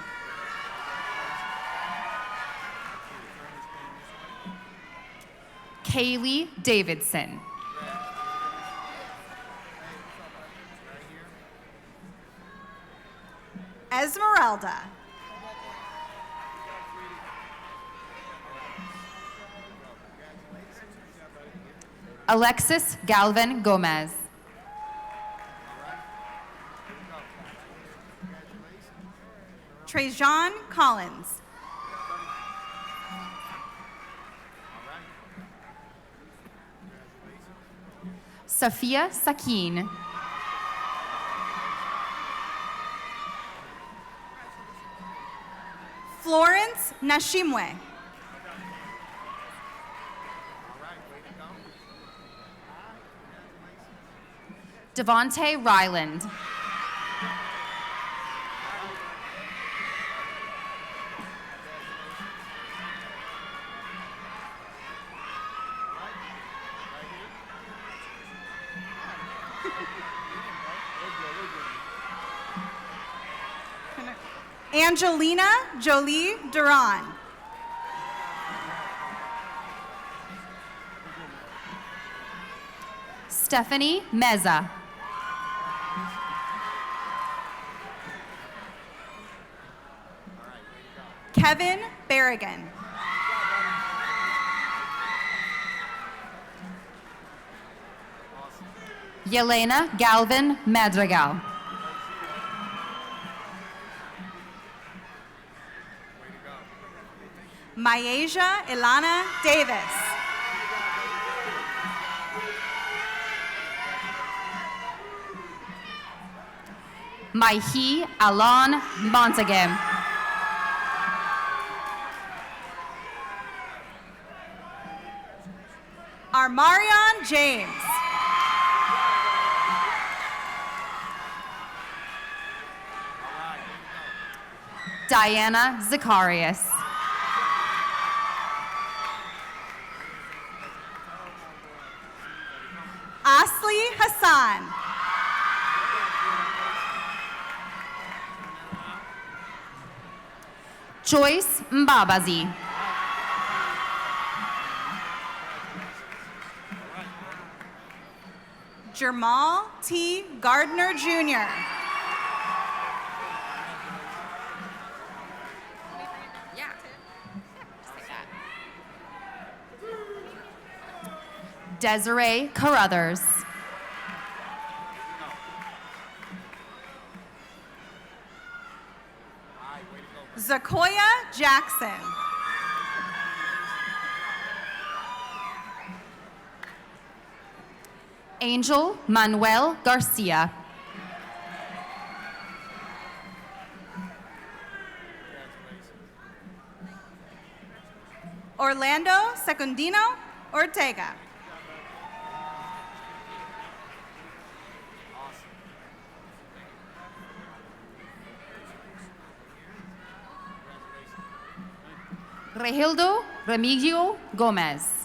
Kaylee Davidson. Esmeralda. Alexis Galvin Gomez. Trajan Collins. Safia Sakin. Florence Nashimwe. Devontae Ryland. Angelina Jolie Duran. Stephanie Meza. Kevin Berrigan. Yelena Galvin Madrigal. Myasia Ilana Davis. Maihi Alon Montagam. Armarion James. Diana Zacharias. Asli Hassan. Joyce Mbabazi. Jamal T. Gardner Jr. Desiree Carruthers. Zakoya Jackson. Angel Manuel Garcia. Orlando Secundino Ortega. Regildo Remigio Gomez.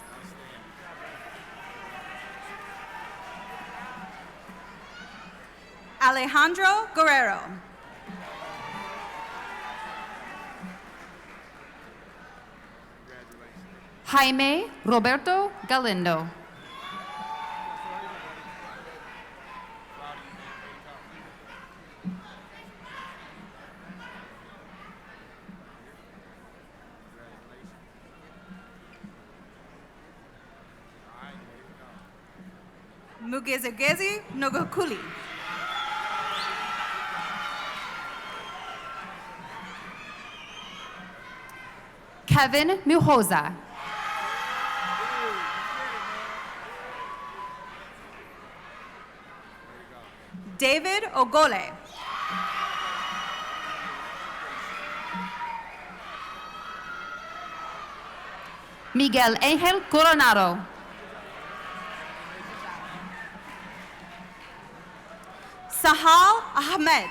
Alejandro Guerrero. Jaime Roberto Galindo. Mugezegezi Nogokuli. Kevin Muhoza. David Ogole. Miguel Angel Coronado. Sahal Ahmed.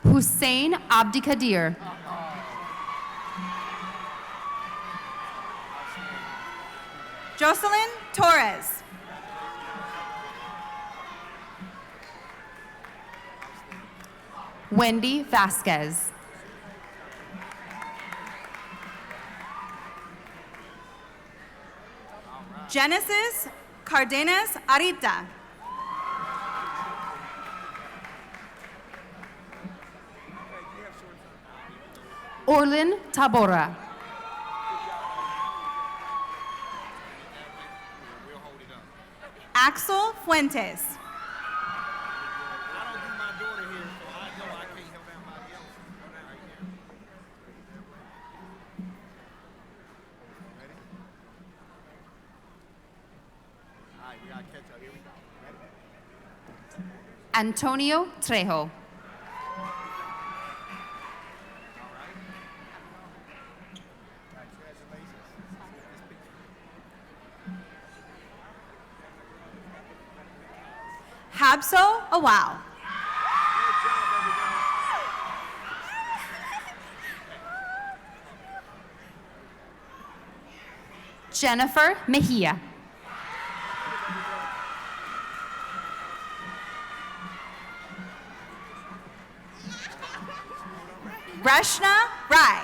Hussein Abdikadir. Jocelyn Torres. Wendy Vasquez. Genesis Cardenas Arita. Orlin Tabora. Axel Fuentes. Antonio Trejo. Habso Awao. Jennifer Mejia. Rashna Rai.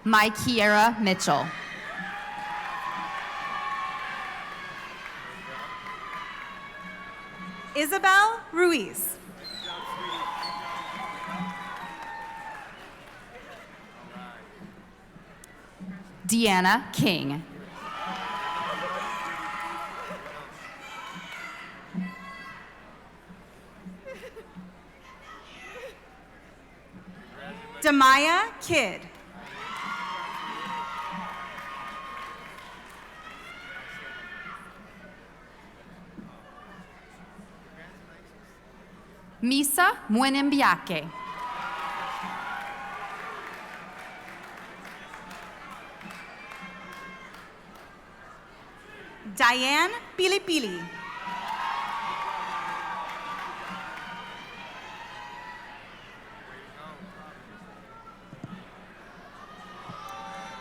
Mikeira Mitchell. Isabel Ruiz. Deanna King. Damaya Kidd. Misa Mwenembiake. Diane Pilipili.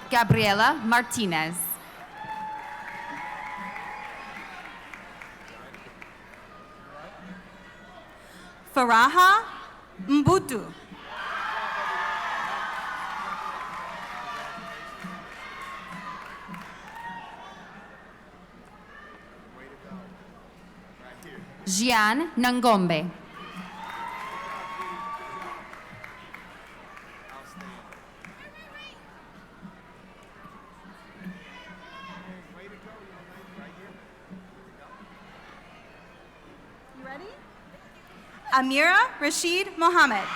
Gabriela Martinez. Faraha Mbutu. Jian Nangombe. You ready? Amira Rashid Mohammed.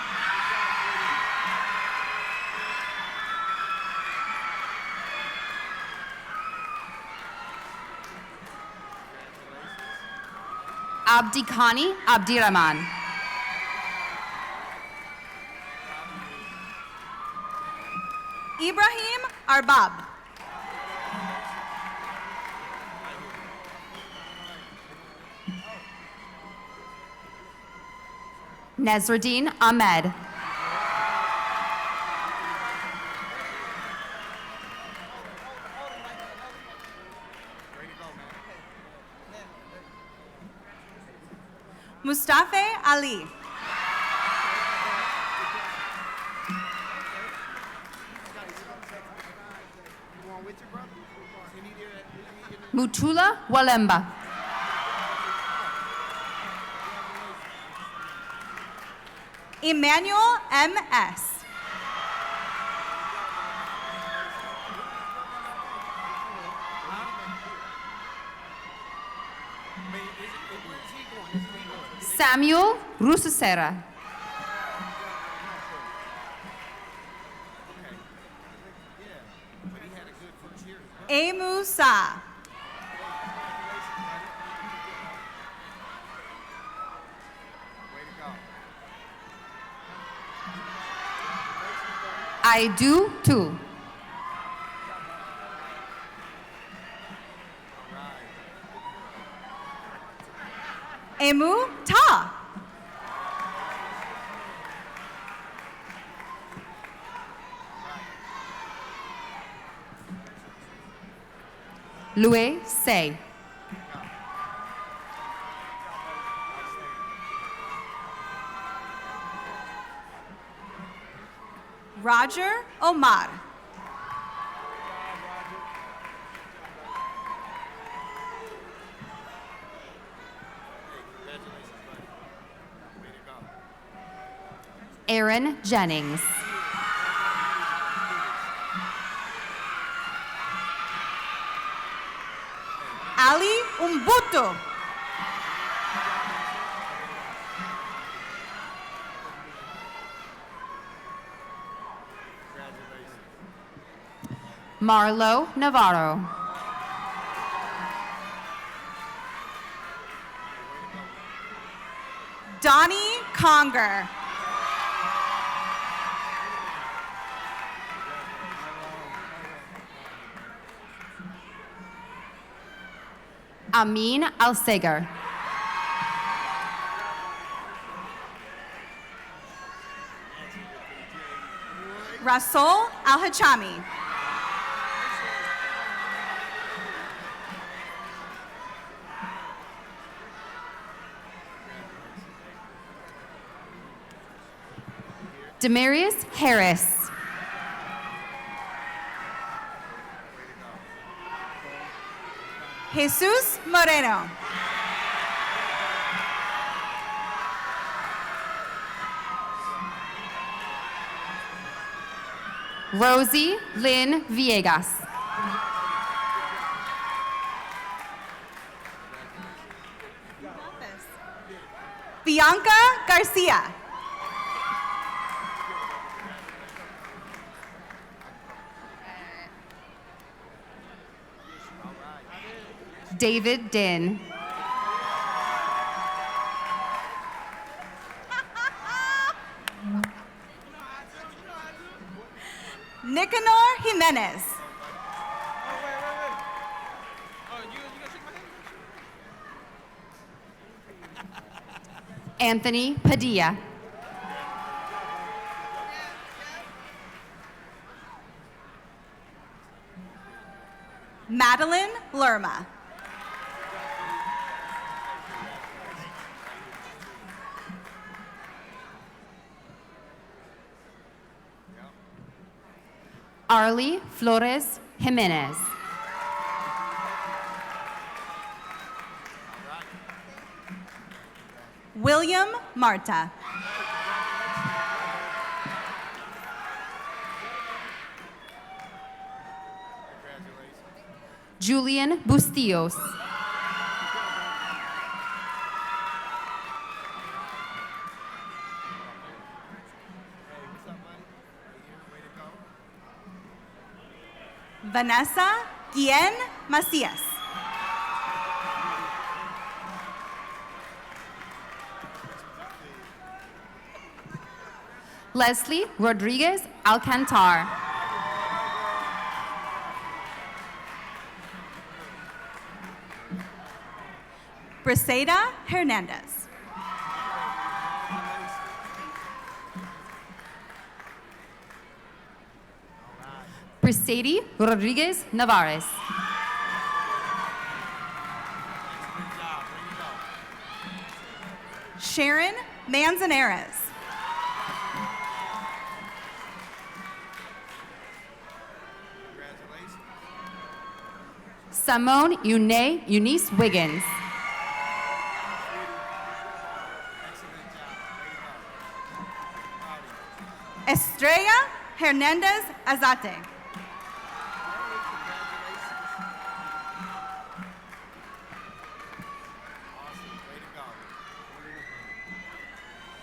Abdikhani Abdirahman. Ibrahim Arbab. Nezruddin Ahmed. Mustafa Ali. Mutula Walemba. Emmanuel M.S. Samuel Rusesera. Emu Sa. I do too. Emu Ta. Louis Say. Roger Omar. Aaron Jennings. Ali Umbuto. Marlo Navarro. Donnie Conger. Amin Alsegar. Rasul Al-Hachami. Demarius Harris. Jesus Moreno. Rosie Lynn Villegas. Bianca Garcia. David Din. Nicanor Jimenez. Anthony Padilla. Madeline Lerma. Arlie Flores Jimenez. William Marta. Julian Bustillos. Vanessa Guillen Macias. Leslie Rodriguez Alcantar. Briseida Hernandez. Briseidi Rodriguez Navarez. Sharon Manzanares. Simone Eunice Wiggins. Estrella Hernandez Azate.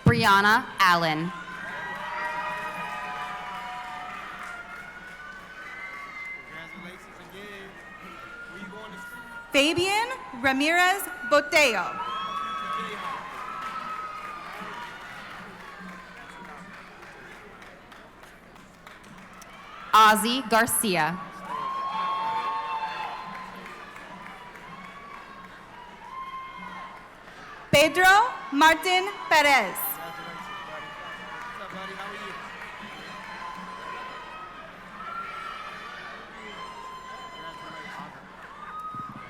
Brianna Allen. Fabian Ramirez Botello. Ozzy Garcia. Pedro Martin Perez.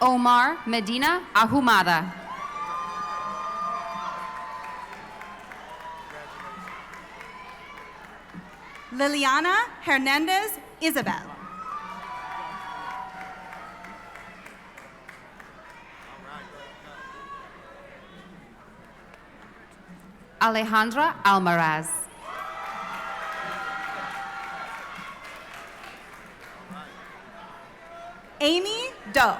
Omar Medina Ahumada. Liliana Hernandez Isabel. Alejandra Almaraz. Amy Doe.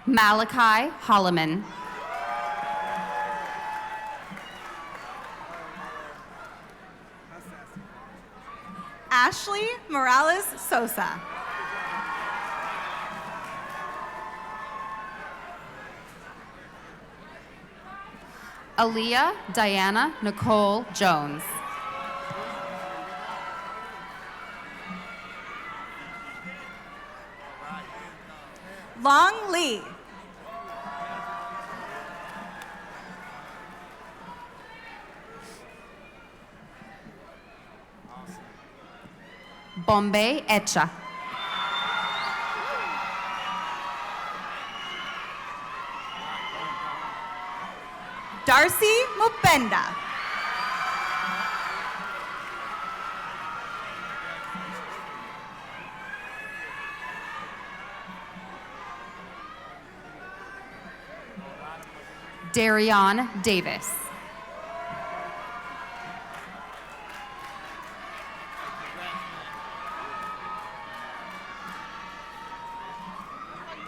Malachi Holloman. Ashley Morales Sosa. Aaliyah Diana Nicole Jones. Long Lee. Bombay Echa. Darcy Mupenda. Darion Davis.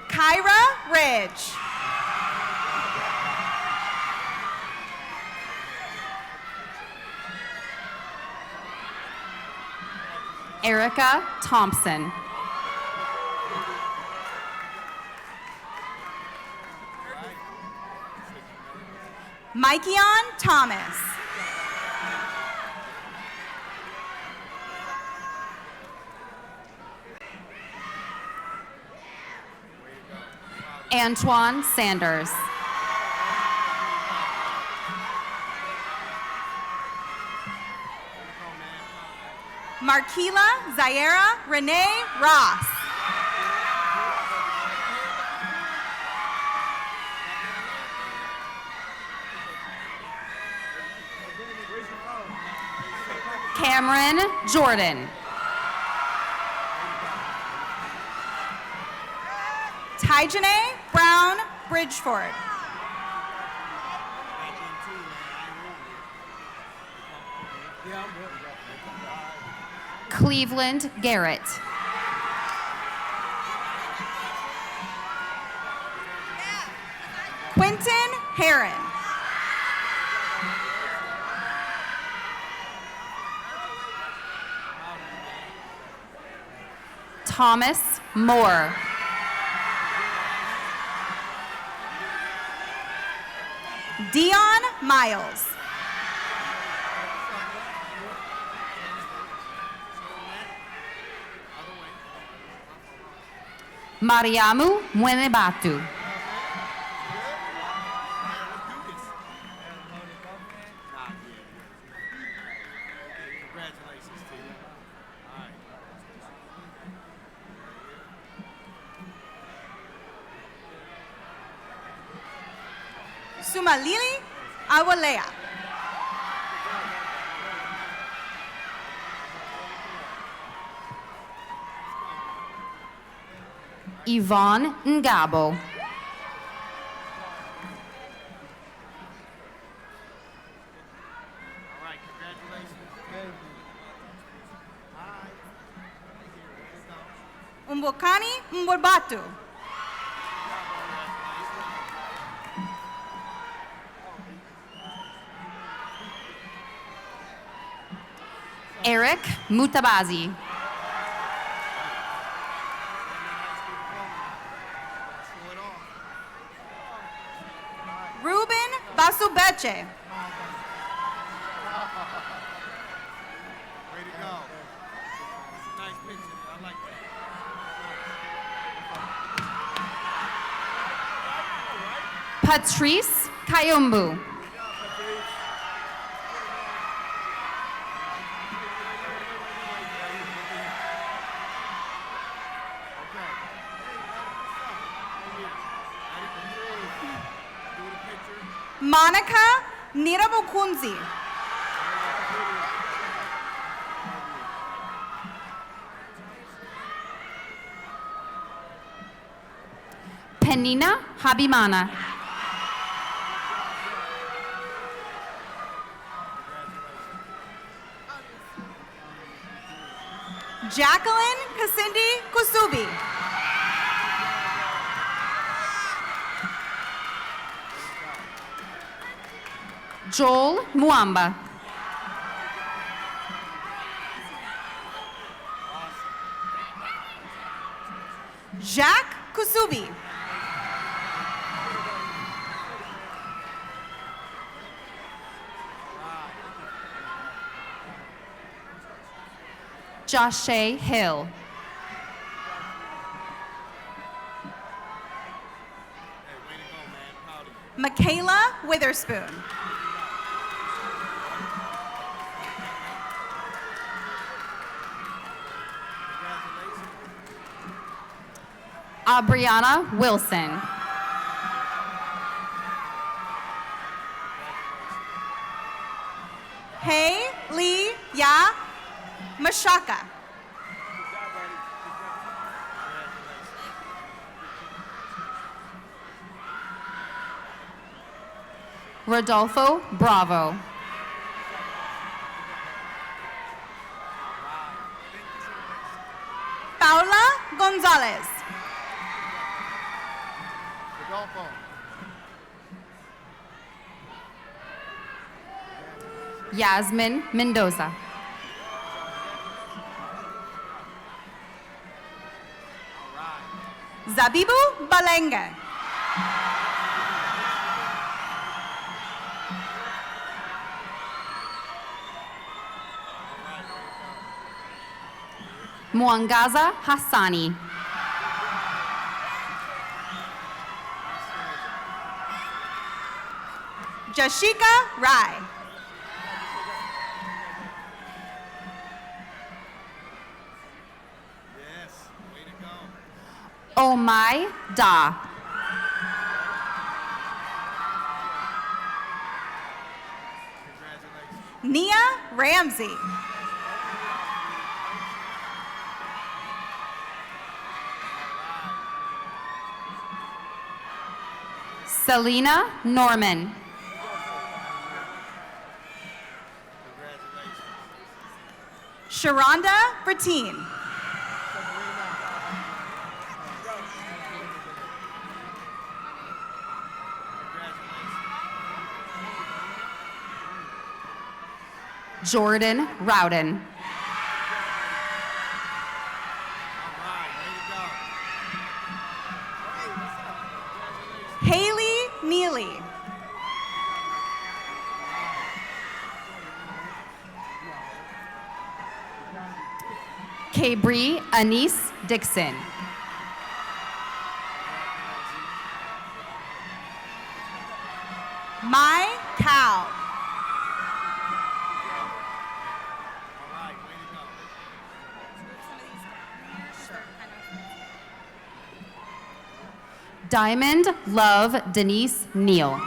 Kyra Ridge. Erica Thompson. Mikeon Thomas. Antoine Sanders. Markila Zaira Renee Ross. Cameron Jordan. Tyjanae Brown Bridgeford. Cleveland Garrett. Quentin Heron. Thomas Moore. Dion Miles. Mariamu Mwenebatu. Congratulations to you. All right. Sumalili Awalea. Yvonne Ngabo. All right, congratulations. Umbokani Mbobatu. Eric Mutabazi. Ruben Basubeche. Way to go. That's a nice picture. I like that. Patrice Kayumbu. Monica Nirabukunzi. Penina Habimana. Jacqueline Kasindi Kusubi. Joel Muamba. Jacques Kusubi. Joshe Hill. Michaela Witherspoon. Abriana Wilson. Hey Lee Ya Mashaka. Rodolfo Bravo. Paula Gonzalez. Yasmin Mendoza. Zabibu Balenge. Mwangaza Hassani. Jashika Rai. Omai Da. Nia Ramsey. Selena Norman. Sharonda Bertine. Jordan Rowden. Haley Neely. Cabri Anise Dixon. Mai Cow. Diamond Love Denise Neal.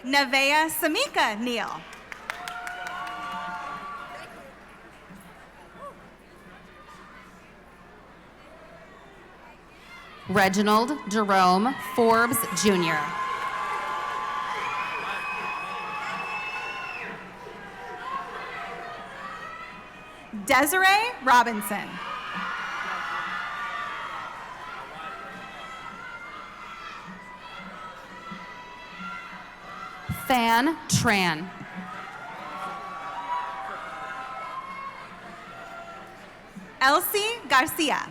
Nevaeh Samika Neal. Reginald Jerome Forbes Jr. Desiree Robinson. Fan Tran. Elsie Garcia.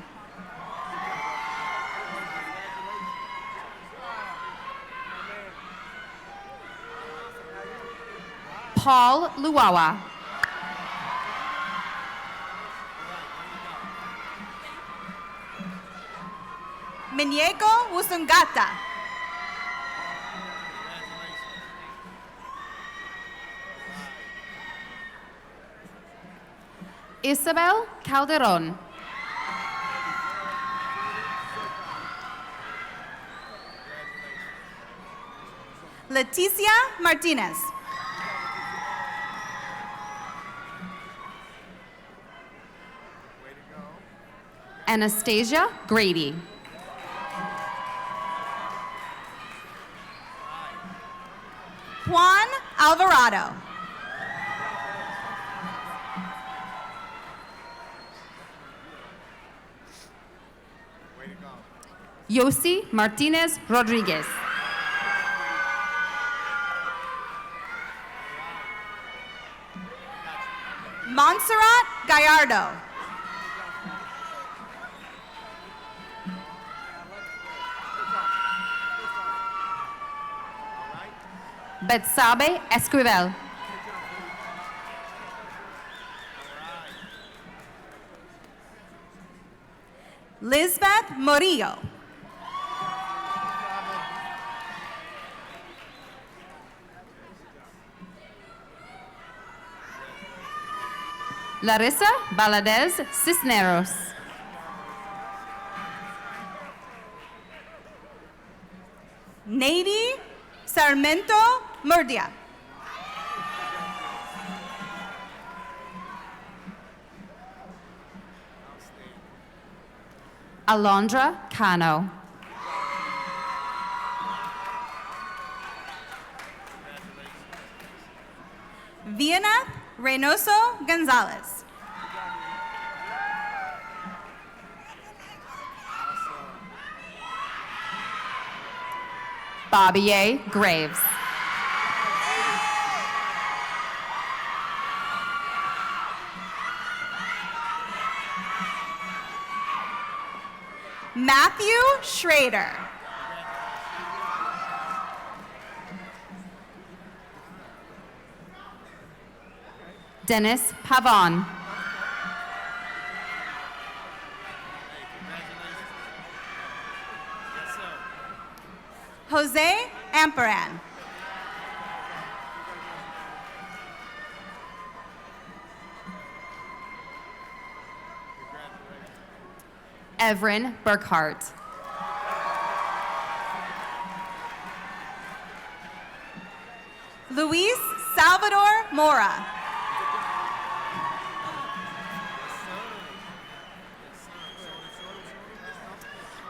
Paul Luawa. Minyeko Wusungata. Isabel Calderon. Leticia Martinez. Anastasia Grady. Juan Alvarado. Yossi Martinez Rodriguez. Montserrat Gallardo. Betsabe Esquivel. Lisbeth Morillo. Larissa Valadez Cisneros. Nady Sarmiento Murdia. Alondra Cano. Vienna Reynoso Gonzalez. Bobby Graves. Matthew Schrader. Dennis Pavon. Jose Amperan. Everin Burkhart. Luis Salvador Mora.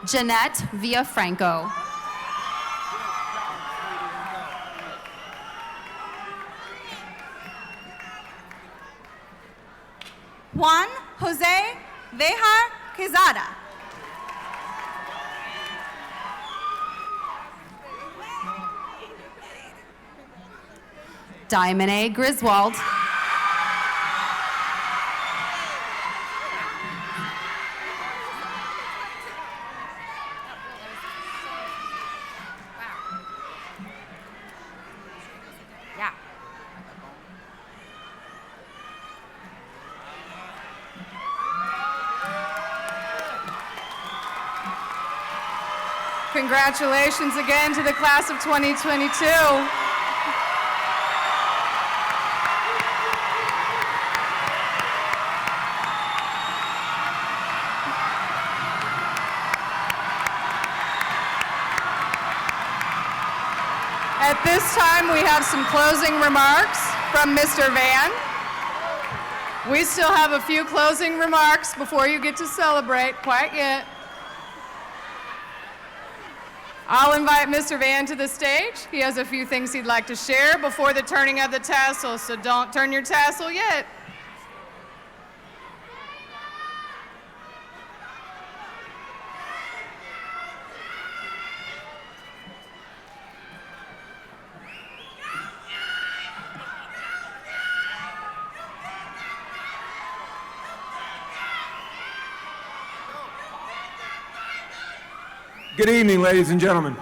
Jeanette Villafranco. Juan Jose Vejar Quezada. Diamond A. Griswold. Congratulations again to the class of 2022. At this time, we have some closing remarks from Mr. Van. We still have a few closing remarks before you get to celebrate, quite yet. I'll invite Mr. Van to the stage. He has a few things he'd like to share before the turning of the tassel, so don't turn your tassel yet. Good evening, ladies and gentlemen.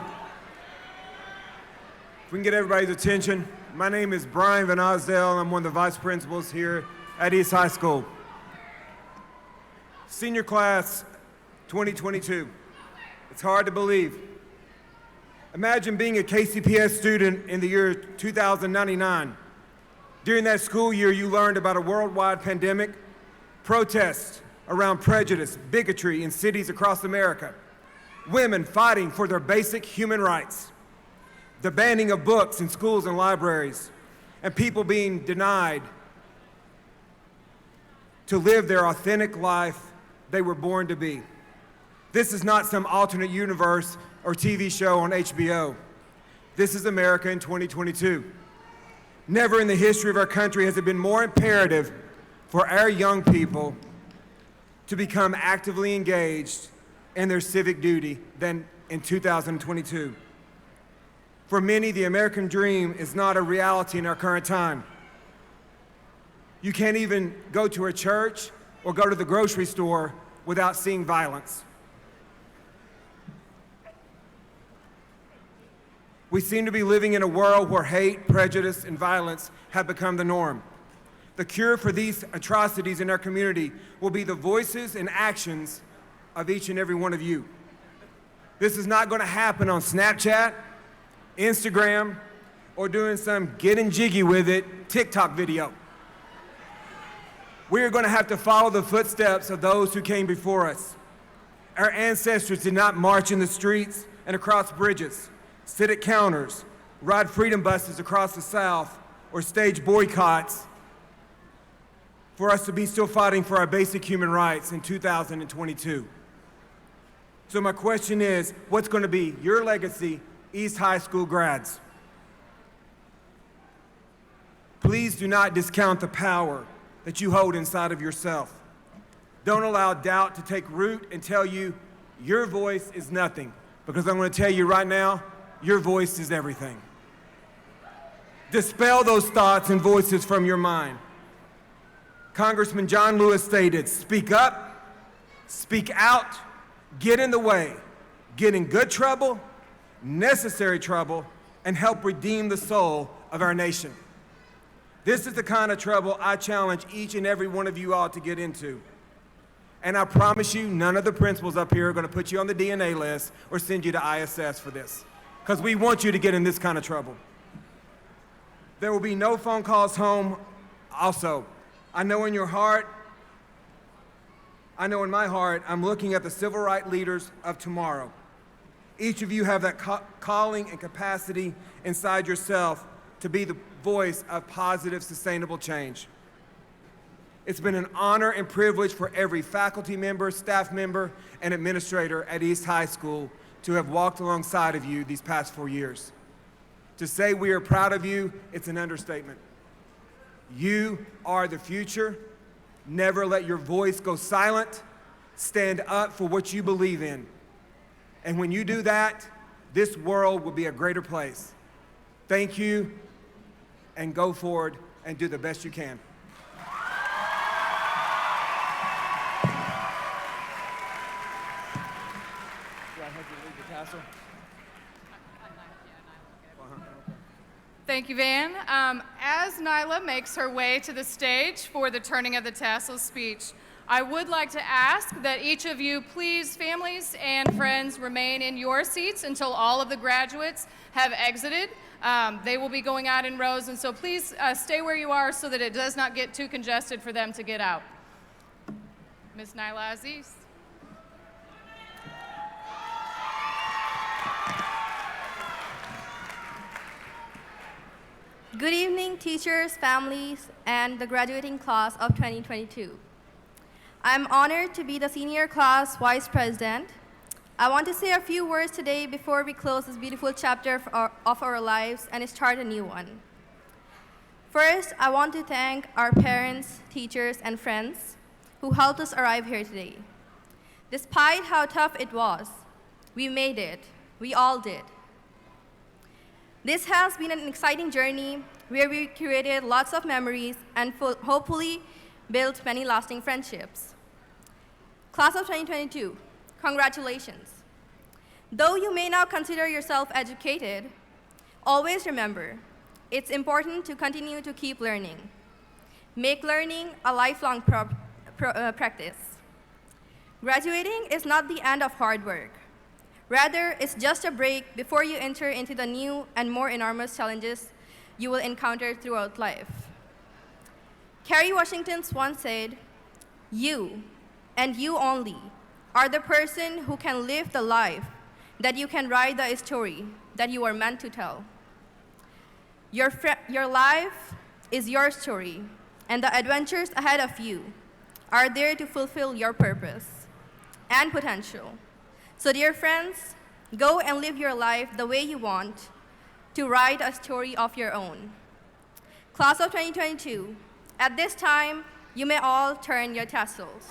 If we can get everybody's attention, my name is Brian Van Osdale, and I'm one of the vice principals here at East High School. Senior class 2022. It's hard to believe. Imagine being a KCPS student in the year 2099. During that school year, you learned about a worldwide pandemic, protests around prejudice, bigotry in cities across America, women fighting for their basic human rights, the banning of books in schools and libraries, and people being denied to live their authentic life they were born to be. This is not some alternate universe or TV show on HBO. This is America in 2022. Never in the history of our country has it been more imperative for our young people to become actively engaged in their civic duty than in 2022. For many, the American dream is not a reality in our current time. You can't even go to a church or go to the grocery store without seeing violence. We seem to be living in a world where hate, prejudice, and violence have become the norm. The cure for these atrocities in our community will be the voices and actions of each and every one of you. This is not going to happen on Snapchat, Instagram, or doing some getting jiggy with it TikTok video. We are going to have to follow the footsteps of those who came before us. Our ancestors did not march in the streets and across bridges, sit at counters, ride freedom buses across the South, or stage boycotts for us to be still fighting for our basic human rights in 2022. So my question is, what's going to be your legacy, East High School grads? Please do not discount the power that you hold inside of yourself. Don't allow doubt to take root and tell you your voice is nothing, because I'm going to tell you right now, your voice is everything. Dispel those thoughts and voices from your mind. Congressman John Lewis stated, speak up, speak out, get in the way, get in good trouble, necessary trouble, and help redeem the soul of our nation. This is the kind of trouble I challenge each and every one of you all to get into. And I promise you, none of the principals up here are going to put you on the DNA list or send you to ISS for this, because we want you to get in this kind of trouble. There will be no phone calls home. Also, I know in my heart, I'm looking at the civil rights leaders of tomorrow. Each of you have that calling and capacity inside yourself to be the voice of positive, sustainable change. It's been an honor and privilege for every faculty member, staff member, and administrator at East High School to have walked alongside of you these past 4 years. To say we are proud of you, it's an understatement. You are the future. Never let your voice go silent. Stand up for what you believe in. And when you do that, this world will be a greater place. Thank you, and go forward and do the best you can. Thank you, Van. As Nyla makes her way to the stage for the turning of the tassel speech, I would like to ask that each of you, please, families and friends, remain in your seats until all of the graduates have exited. They will be going out in rows, and so please stay where you are so that it does not get too congested for them to get out. Ms. Nyla Aziz. Good evening, teachers, families, and the graduating class of 2022. I'm honored to be the senior class vice president. I want to say a few words today before we close this beautiful chapter of our lives and start a new one. First, I want to thank our parents, teachers, and friends who helped us arrive here today. Despite how tough it was, we made it. We all did. This has been an exciting journey where we created lots of memories and hopefully built many lasting friendships. Class of 2022, congratulations. Though you may now consider yourself educated, always remember, it's important to continue to keep learning. Make learning a lifelong practice. Graduating is not the end of hard work. Rather, it's just a break before you enter into the new and more enormous challenges you will encounter throughout life. Kerry Washington once said, "You, and you only, are the person who can live the life that you can write the story that you are meant to tell." Your life is your story, and the adventures ahead of you are there to fulfill your purpose and potential. So dear friends, go and live your life the way you want to write a story of your own. Class of 2022, at this time, you may all turn your tassels.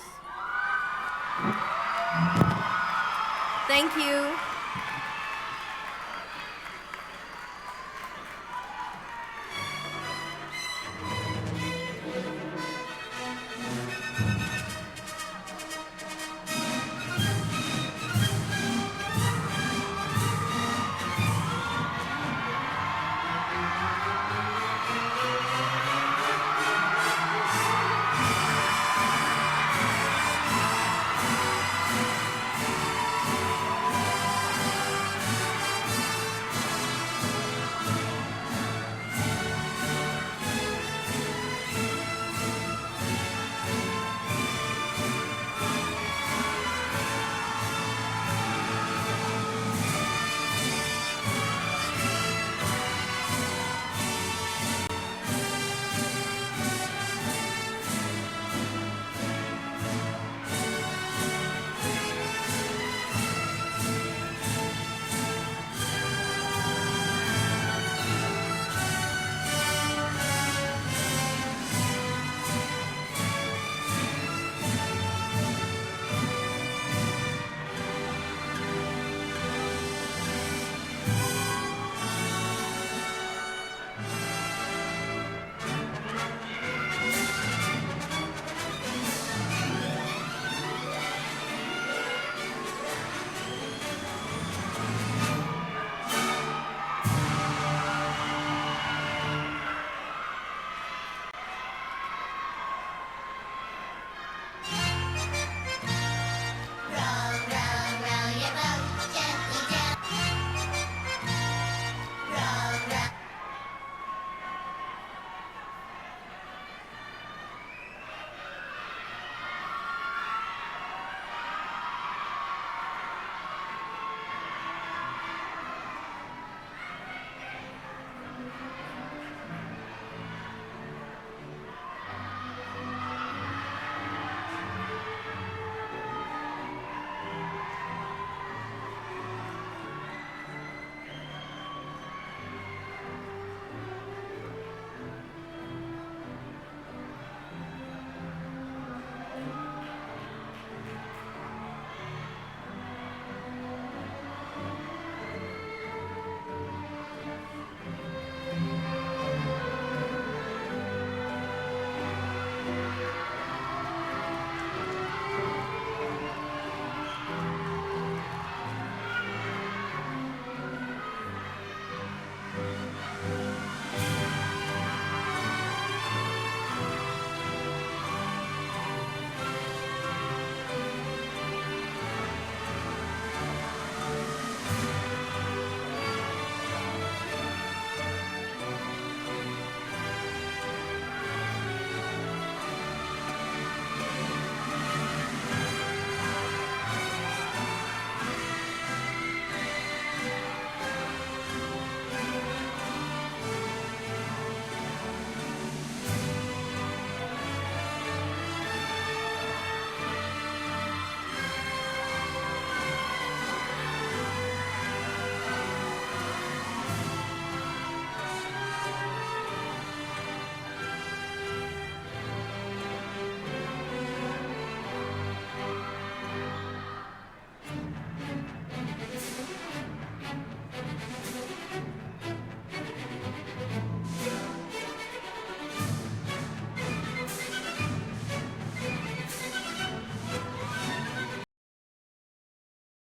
Thank you.